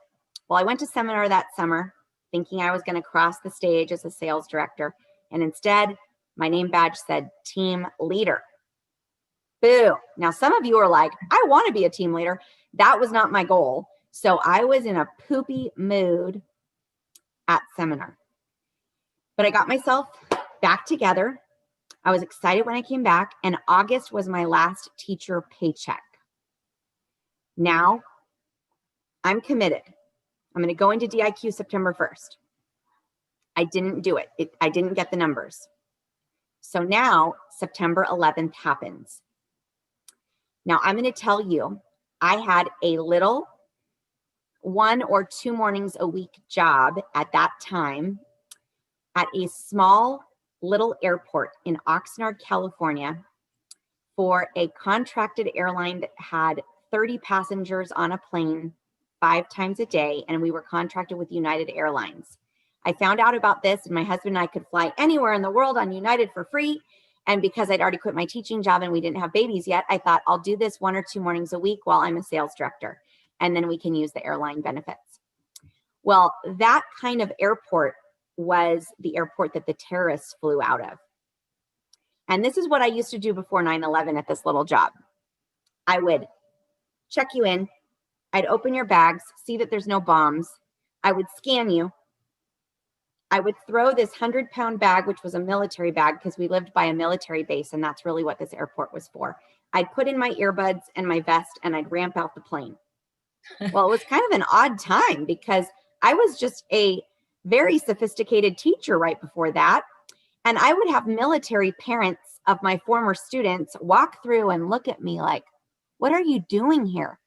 Well, I went to seminar that summer thinking I was going to cross the stage as a sales director, and instead my name badge said team leader. Boo. Now, some of you are like, I want to be a team leader. That was not my goal. So I was in a poopy mood at seminar. But I got myself back together. I was excited when I came back, and August was my last teacher paycheck. Now, I'm committed. I'm going to go into DIQ September 1st. I didn't do it. I didn't get the numbers. So now, September 11th happens. Now, I'm going to tell you, I had a little 1 or 2 mornings a week job at that time at a small little airport in Oxnard, California, for a contracted airline that had 30 passengers on a plane 5 times a day, and we were contracted with United Airlines. I found out about this, and my husband and I could fly anywhere in the world on United for free. And because I'd already quit my teaching job and we didn't have babies yet, I thought I'll do this 1 or 2 mornings a week while I'm a sales director, and then we can use the airline benefits. Well, that kind of airport was the airport that the terrorists flew out of. And this is what I used to do before 9/11 at this little job. I would check you in. I'd open your bags, see that there's no bombs. I would scan you. I would throw this 100-pound bag, which was a military bag because we lived by a military base, and that's really what this airport was for. I'd put in my earbuds and my vest, and I'd ramp out the plane. Well, it was kind of an odd time because I was just a very sophisticated teacher right before that. And I would have military parents of my former students walk through and look at me like, what are you doing here?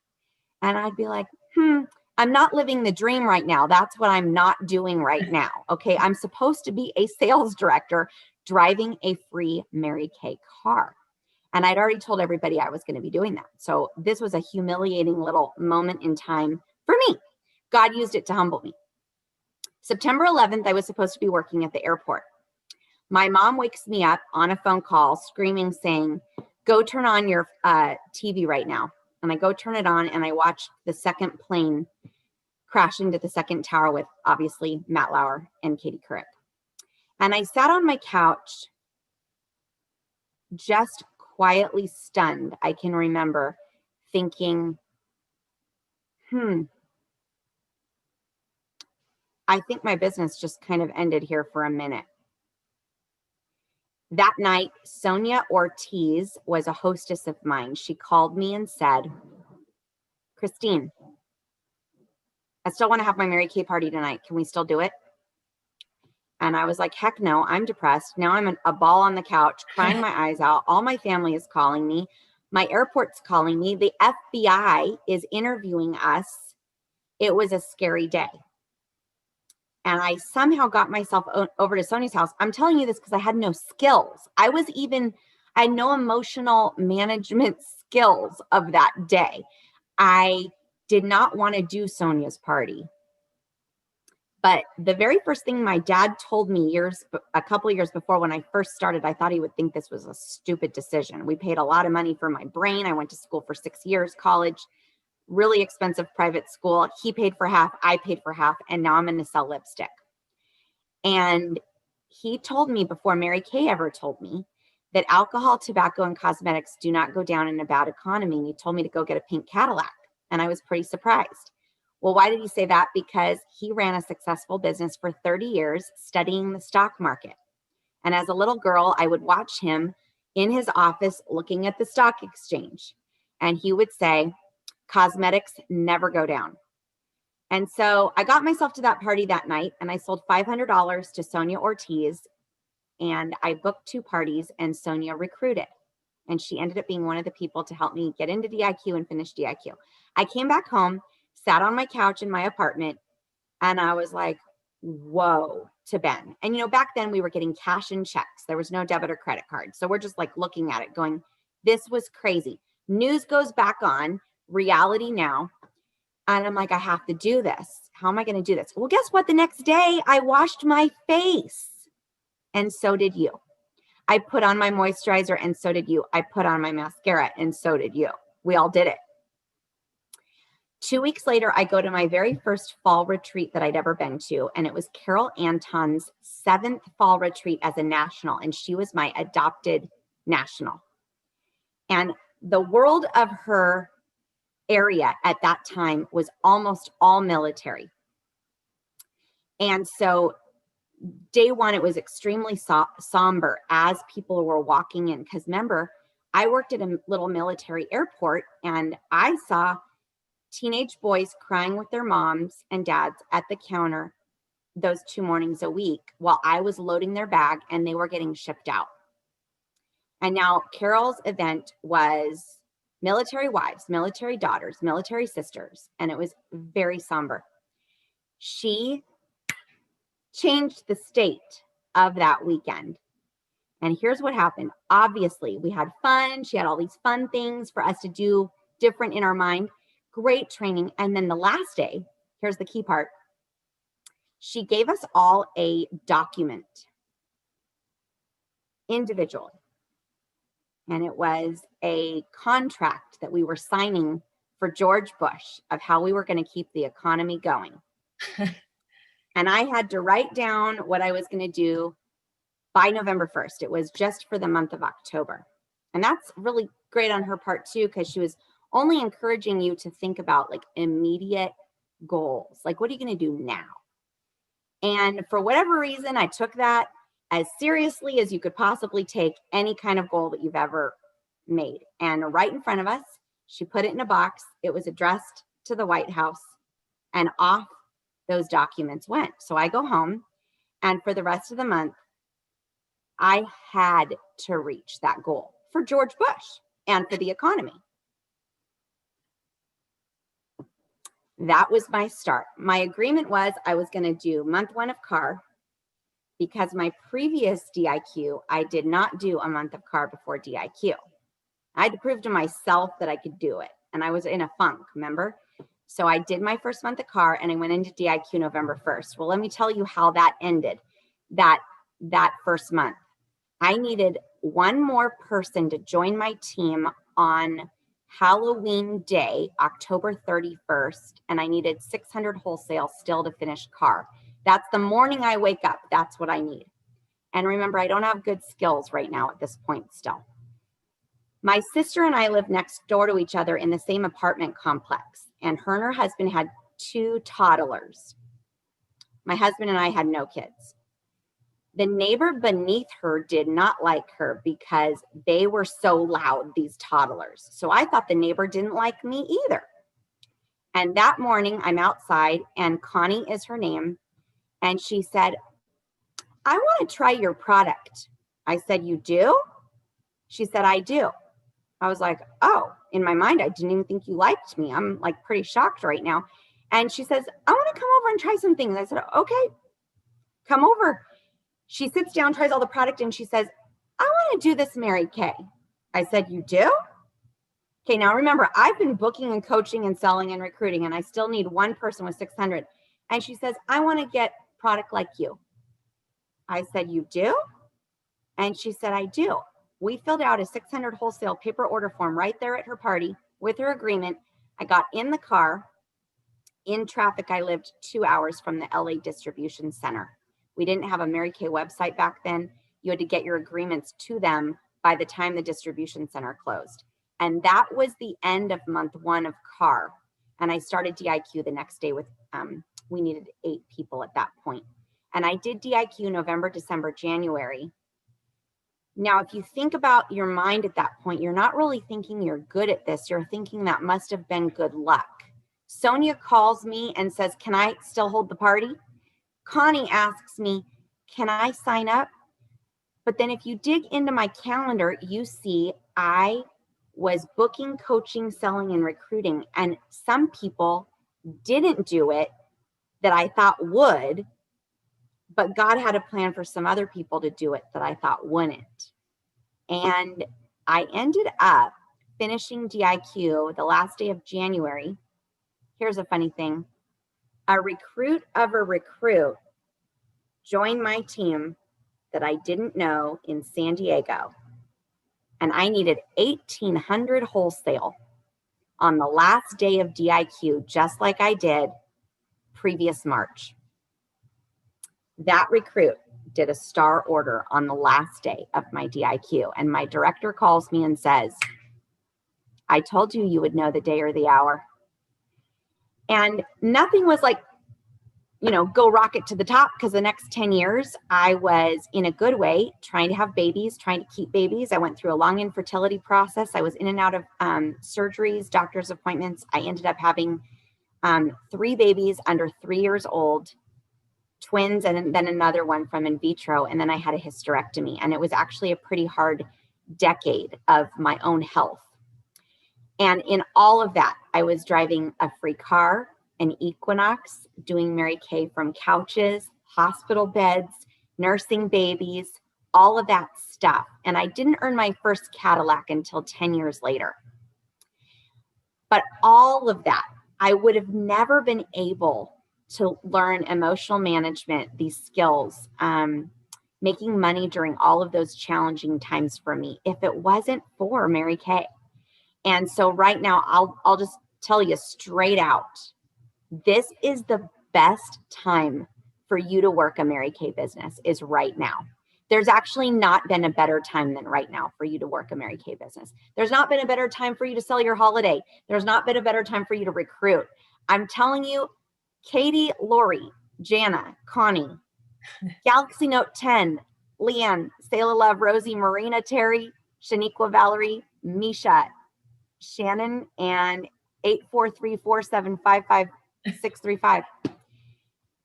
And I'd be like, I'm not living the dream right now. That's what I'm not doing right now. Okay. I'm supposed to be a sales director driving a free Mary Kay car. And I'd already told everybody I was going to be doing that. So this was a humiliating little moment in time for me. God used it to humble me. September 11th, I was supposed to be working at the airport. My mom wakes me up on a phone call screaming, saying, go turn on your TV right now. And I go turn it on, and I watch the second plane crash into the second tower with obviously Matt Lauer and Katie Couric. And I sat on my couch, just quietly stunned. I can remember thinking, I think my business just kind of ended here for a minute. That night, Sonia Ortiz was a hostess of mine. She called me and said, Christine, I still want to have my Mary Kay party tonight. Can we still do it? And I was like, heck no, I'm depressed. Now I'm a ball on the couch, crying my eyes out. All my family is calling me. My airport's calling me. The FBI is interviewing us. It was a scary day. And I somehow got myself over to Sonia's house. I'm telling you this because I had no skills. I had no emotional management skills of that day. I did not want to do Sonia's party. But the very first thing my dad told me a couple of years before when I first started, I thought he would think this was a stupid decision. We paid a lot of money for my brain. I went to school for 6 years, college, really expensive private school. He paid for half, I paid for half, and now I'm going to sell lipstick. And he told me before Mary Kay ever told me that alcohol, tobacco, and cosmetics do not go down in a bad economy. And he told me to go get a pink Cadillac. And I was pretty surprised. Well, why did he say that? Because he ran a successful business for 30 years studying the stock market. And as a little girl, I would watch him in his office looking at the stock exchange. And he would say, cosmetics never go down. And so I got myself to that party that night and I sold $500 to Sonia Ortiz. And I booked 2 parties and Sonia recruited. And she ended up being one of the people to help me get into DIQ and finish DIQ. I came back home, sat on my couch in my apartment, and I was like, whoa, to Ben. And, back then we were getting cash and checks. There was no debit or credit card. So we're just like looking at it going, this was crazy. News goes back on, reality now. And I'm like, I have to do this. How am I going to do this? Well, guess what? The next day I washed my face. And so did you. I put on my moisturizer and so did you. I put on my mascara and so did you. We all did it. 2 weeks later, I go to my very first fall retreat that I'd ever been to. And it was Carol Anton's 7th fall retreat as a national. And she was my adopted national. And the world of her area at that time was almost all military. And so day one, it was extremely somber as people were walking in. Because remember, I worked at a little military airport and I saw teenage boys crying with their moms and dads at the counter those 2 mornings a week while I was loading their bag and they were getting shipped out. And now Carol's event was military wives, military daughters, military sisters, and it was very somber. She changed the state of that weekend. And here's what happened. Obviously, we had fun. She had all these fun things for us to do different in our mind. Great training. And then the last day, here's the key part. She gave us all a document individually. And it was a contract that we were signing for George Bush of how we were going to keep the economy going. And I had to write down what I was going to do by November 1st. It was just for the month of October. And that's really great on her part too, because she was only encouraging you to think about like immediate goals. Like, what are you going to do now? And for whatever reason, I took that as seriously as you could possibly take any kind of goal that you've ever made. And right in front of us, she put it in a box. It was addressed to the White House and off those documents went. So I go home and for the rest of the month, I had to reach that goal for George Bush and for the economy. That was my start. My agreement was I was going to do month 1 of car because my previous DIQ, I did not do a month of car before DIQ. I had to prove to myself that I could do it. And I was in a funk, remember? So I did my first month of car and I went into DIQ November 1st. Well, let me tell you how that ended that first month. I needed one more person to join my team on Halloween Day, October 31st, and I needed 600 wholesale still to finish car. That's the morning I wake up. That's what I need. And remember, I don't have good skills right now at this point still. My sister and I live next door to each other in the same apartment complex, and her husband had 2 toddlers. My husband and I had no kids. The neighbor beneath her did not like her because they were so loud, these toddlers. So I thought the neighbor didn't like me either. And that morning I'm outside, and Connie is her name. And she said, I want to try your product. I said, you do? She said, I do. I was like, oh, in my mind, I didn't even think you liked me. I'm like pretty shocked right now. And she says, I want to come over and try some things. I said, okay, come over. She sits down, tries all the product, and she says, I want to do this Mary Kay. I said, you do? Okay, now remember, I've been booking and coaching and selling and recruiting, and I still need one person with 600. And she says, I want to get product like you. I said, you do? And she said, I do. We filled out a 600 wholesale paper order form right there at her party with her agreement. I got in the car. In traffic, I lived 2 hours from the LA distribution center. We didn't have a Mary Kay website back then. You had to get your agreements to them by the time the distribution center closed. And that was the end of month 1 of CAR. And I started DIQ the next day with, we needed 8 people at that point. And I did DIQ November, December, January. Now, if you think about your mind at that point, you're not really thinking you're good at this. You're thinking that must have been good luck. Sonia calls me and says, can I still hold the party? Connie asks me, can I sign up? But then if you dig into my calendar, you see I was booking, coaching, selling, and recruiting. And some people didn't do it that I thought would, but God had a plan for some other people to do it that I thought wouldn't. And I ended up finishing DIQ the last day of January. Here's a funny thing. A recruit of a recruit joined my team that I didn't know in San Diego. And I needed 1,800 wholesale on the last day of DIQ, just like I did previous March. That recruit did a star order on the last day of my DIQ. And my director calls me and says, I told you you would know the day or the hour. And nothing was like, you know, go rocket to the top, because the next 10 years I was in a good way trying to have babies, trying to keep babies. I went through a long infertility process. I was in and out of surgeries, doctor's appointments. I ended up having 3 babies under 3 years old, twins, and then another one from in vitro. And then I had a hysterectomy. And it was actually a pretty hard decade of my own health. And in all of that, I was driving a free car, an Equinox, doing Mary Kay from couches, hospital beds, nursing babies, all of that stuff. And I didn't earn my first Cadillac until 10 years later. But all of that, I would have never been able to learn emotional management, these skills, making money during all of those challenging times for me, if it wasn't for Mary Kay. And so right now, I'll just tell you straight out, this is the best time for you to work a Mary Kay business is right now. There's actually not been a better time than right now for you to work a Mary Kay business. There's not been a better time for you to sell your holiday. There's not been a better time for you to recruit. I'm telling you, Katie, Lori, Jana, Connie, Galaxy Note 10, Leanne, Sayla Love, Rosie, Marina, Terry, Shaniqua, Valerie, Misha, Shannon, and 8434755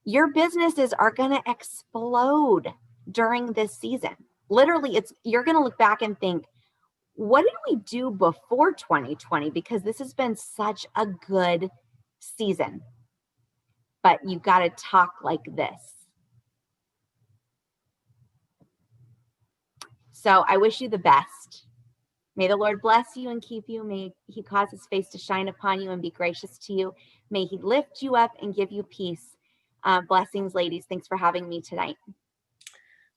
your businesses are going to explode during this season. Literally, you're going to look back and think, what did we do before 2020? Because this has been such a good season. But you got to talk like this. So I wish you the best. May the Lord bless you and keep you. May he cause his face to shine upon you and be gracious to you. May he lift you up and give you peace. Blessings, ladies. Thanks for having me tonight.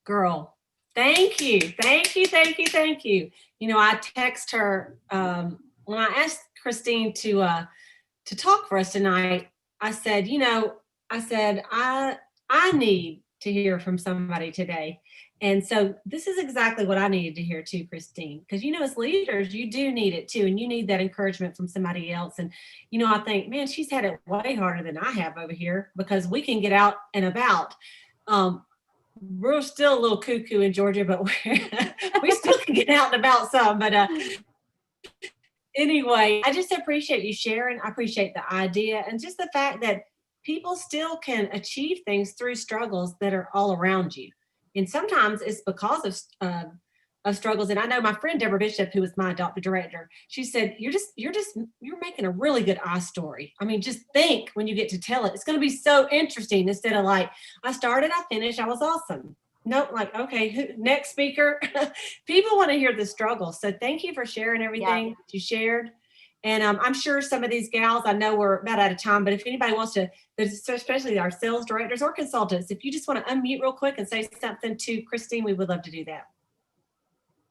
Girl, thank you. Thank you. Thank you. Thank you. You know, I text her when I asked Christine to talk for us tonight. I said, I need to hear from somebody today. And so this is exactly what I needed to hear too, Christine, because, you know, as leaders, you do need it too. And you need that encouragement from somebody else. And, you know, I think, man, she's had it way harder than I have over here because we can get out and about. We're still a little cuckoo in Georgia, but we still can get out and about some. But anyway, I just appreciate you sharing. I appreciate the idea and just the fact that people still can achieve things through struggles that are all around you. And sometimes it's because of struggles. And I know my friend Deborah Bishop, who was my adopted director, she said, you're making a really good I story. I mean, just think when you get to tell it, it's going to be so interesting instead of like, I started, I finished, I was awesome. Nope, like, okay, next speaker. People want to hear the struggle. So thank you for sharing everything that you shared. And I'm sure some of these gals, I know we're about out of time, but if anybody wants to, especially our sales directors or consultants, if you just want to unmute real quick and say something to Christine, we would love to do that.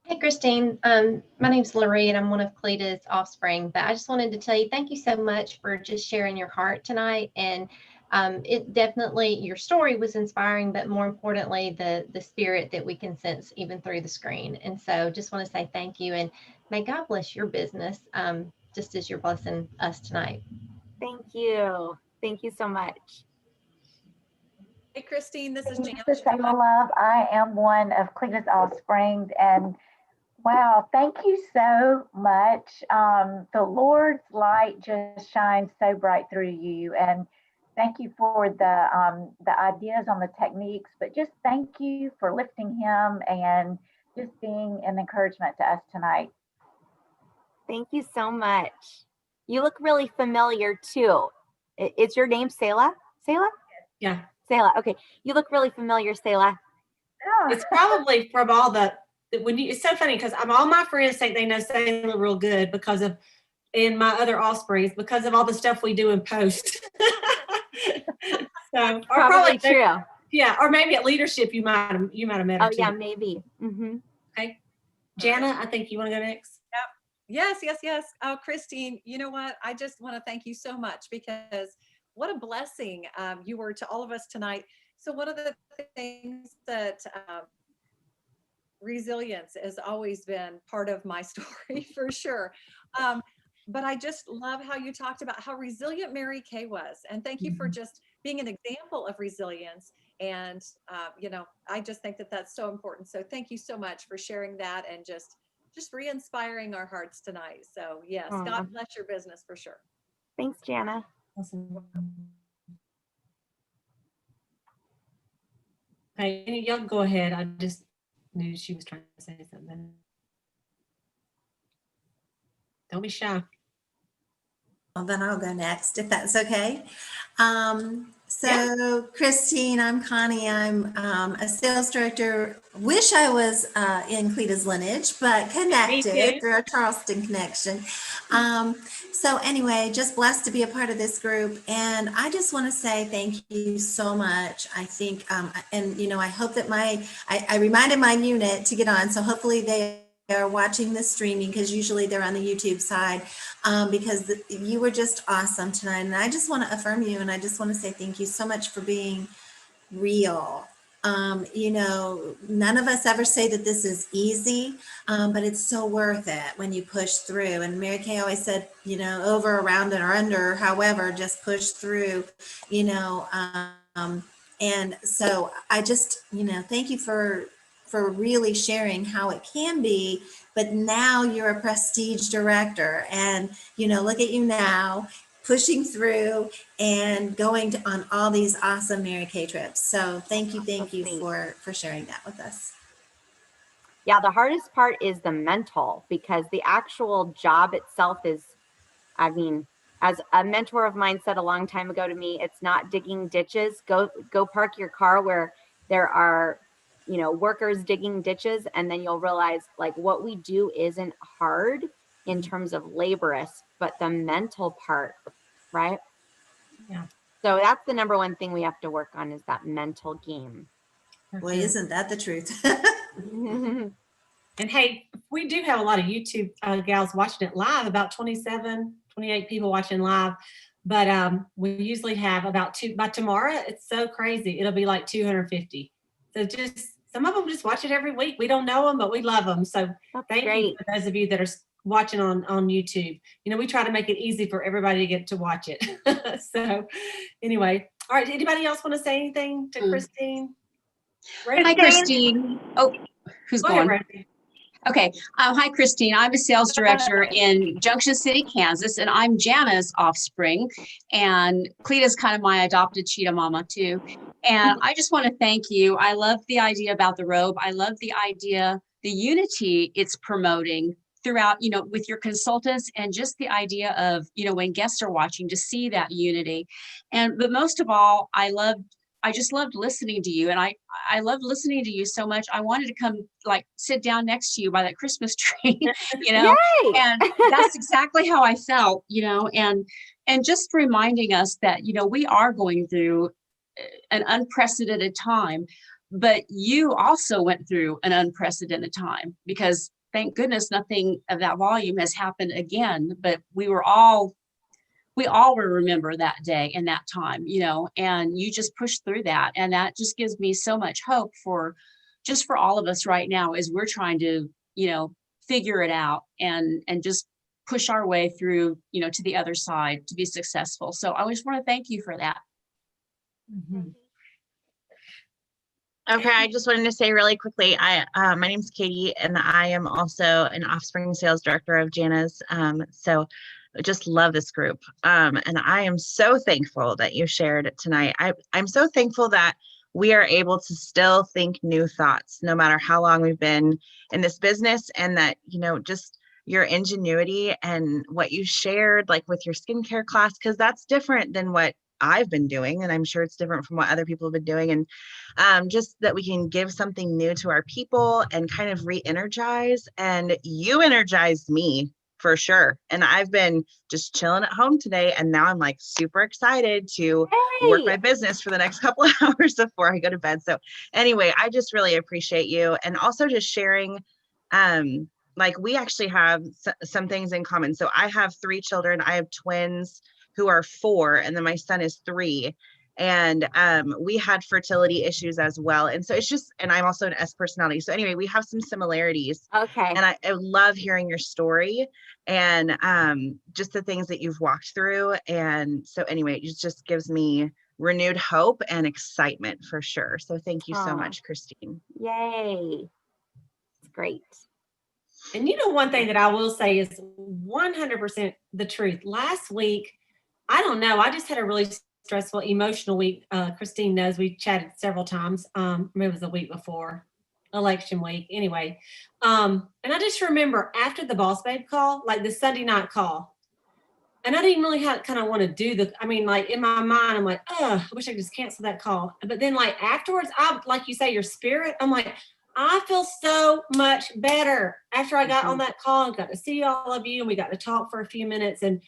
Hey, Christine. My name's Lorraine, and I'm one of Cleta's offspring. But I just wanted to tell you, thank you so much for just sharing your heart tonight. And it definitely, your story was inspiring, but more importantly, the spirit that we can sense even through the screen. And so just want to say thank you, and may God bless your business, just as you're blessing us tonight. Thank you. Thank you so much. Hey, Christine, this is Jana. This is Emma Love. I am one of Cleveland's offspring, and wow, thank you so much. The Lord's light just shines so bright through you, and thank you for the ideas on the techniques, but just thank you for lifting him and just being an encouragement to us tonight. Thank you so much. You look really familiar too. Is your name Selah? Selah? Yeah. Selah. Okay. You look really familiar, Selah. Oh. It's probably from all it's so funny because all my friends think they know Selah real good because of, and my other offsprings, because of all the stuff we do in post. So, or Probably true. Yeah. Or maybe at leadership, you might have met her Oh too. yeah, maybe. Mm-hmm. Okay. Jana, I think you want to go next. Yes. Oh, Christine, you know what? I just want to thank you so much because what a blessing you were to all of us tonight. So one of the things that resilience has always been part of my story for sure. But I just love how you talked about how resilient Mary Kay was. And thank you for just being an example of resilience. And, you know, I just think that that's so important. So thank you so much for sharing that and just re-inspiring our hearts tonight. So yes, God bless your business for sure. Thanks, Jana. Awesome. Okay, y'all go ahead. I just knew she was trying to say something. Don't be shy. Well, then I'll go next if that's okay. So Christine, I'm Connie. I'm a sales director. Wish I was in Cleta's lineage, but connected through a Charleston connection. So anyway, just blessed to be a part of this group. And I just want to say thank you so much. I think, and you know, I hope that I reminded my unit to get on. So hopefully they are watching the streaming because usually they're on the YouTube side because you were just awesome tonight. And I just want to affirm you. And I just want to say thank you so much for being real. You know, none of us ever say that this is easy, but it's so worth it when you push through. And Mary Kay always said, you know, over, around, and under, however, just push through, you know. And so I just, you know, thank you for really sharing how it can be, but now you're a prestige director and, you know, look at you now pushing through and going on all these awesome Mary Kay trips. So thank you for sharing that with us. Yeah, the hardest part is the mental because the actual job itself is, I mean, as a mentor of mine said a long time ago to me, it's not digging ditches. Go park your car where there are, you know, workers digging ditches, and then you'll realize like what we do isn't hard in terms of laborious, but the mental part, right? Yeah. So that's the number one thing we have to work on is that mental game. Boy, isn't that the truth? And hey, we do have a lot of YouTube gals watching it live, about 27, 28 people watching live. But we usually have about by tomorrow, it's so crazy. It'll be like 250. So just some of them just watch it every week. We don't know them, but we love them. So That's thank you great. for those of you that are watching on YouTube. We try to make it easy for everybody to get to watch it. So anyway, all right. Anybody else want to say anything to Christine? Hi, Christine. Oh, who's Go ahead, going? Rosie. Okay. Hi, Christine. I'm a sales director in Junction City, Kansas, and I'm Jana's offspring. And Cleta's kind of my adopted cheetah mama, too. And I just want to thank you. I love the idea about the robe. I love the idea, the unity it's promoting throughout, with your consultants, and just the idea of, when guests are watching, to see that unity. But most of all, I just loved listening to you, and I loved listening to you so much. I wanted to come sit down next to you by that Christmas tree, Yay! and that's exactly how I felt, and just reminding us that, we are going through an unprecedented time, but you also went through an unprecedented time, because thank goodness nothing of that volume has happened again, but we all will remember that day and that time, and you just pushed through that. And that just gives me so much hope for all of us right now, as we're trying to, figure it out and just push our way through, to the other side to be successful. So I just want to thank you for that. Mm-hmm. Okay, I just wanted to say really quickly, my name's Katie, and I am also an offspring sales director of Jana's. So I just love this group. And I am so thankful that you shared tonight. I'm so thankful that we are able to still think new thoughts, no matter how long we've been in this business, and that, just your ingenuity and what you shared, like with your skincare class, because that's different than what I've been doing, and I'm sure it's different from what other people have been doing. And just that we can give something new to our people and kind of re-energize. And you energized me for sure. And I've been just chilling at home today, and now I'm super excited to work my business for the next couple of hours before I go to bed. So anyway, I just really appreciate you, and also just sharing. We actually have some things in common. So I have 3 children. I have twins who are 4, and then my son is 3. And we had fertility issues as well. And so it's just, and I'm also an S personality. So anyway, we have some similarities. Okay. And I love hearing your story, and just the things that you've walked through. And so anyway, it just gives me renewed hope and excitement for sure. So thank you so much, Christine. Yay. It's great. And one thing that I will say is 100% the truth. Last week, I don't know, I just had a really stressful, emotional week. Christine knows we chatted several times. Maybe it was the week before election week. Anyway, and I just remember after the Boss Babe call, like the Sunday night call, and I didn't really kind of want to do in my mind, I'm like, oh, I wish I could just cancel that call. But then afterwards, like you say, your spirit, I'm like, I feel so much better after I got on that call and got to see all of you, and we got to talk for a few minutes. And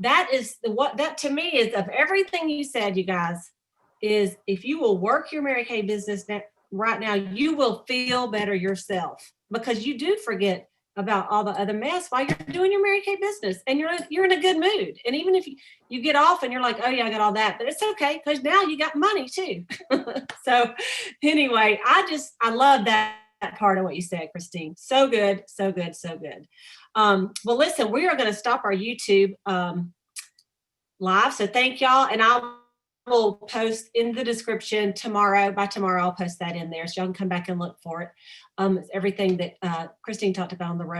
that is that to me is, of everything you said, you guys, is if you will work your Mary Kay business right now, you will feel better yourself, because you do forget about all the other mess while you're doing your Mary Kay business, and you're in a good mood. And even if you get off and you're like, oh yeah, I got all that, but it's okay, because now you got money too. So anyway, I love that part of what you said, Christine. So good, so good, so good. Well, listen, we are going to stop our YouTube live. So thank y'all. And I will post in the description tomorrow. By tomorrow, I'll post that in there, so y'all can come back and look for it. It's everything that Christine talked about on the road.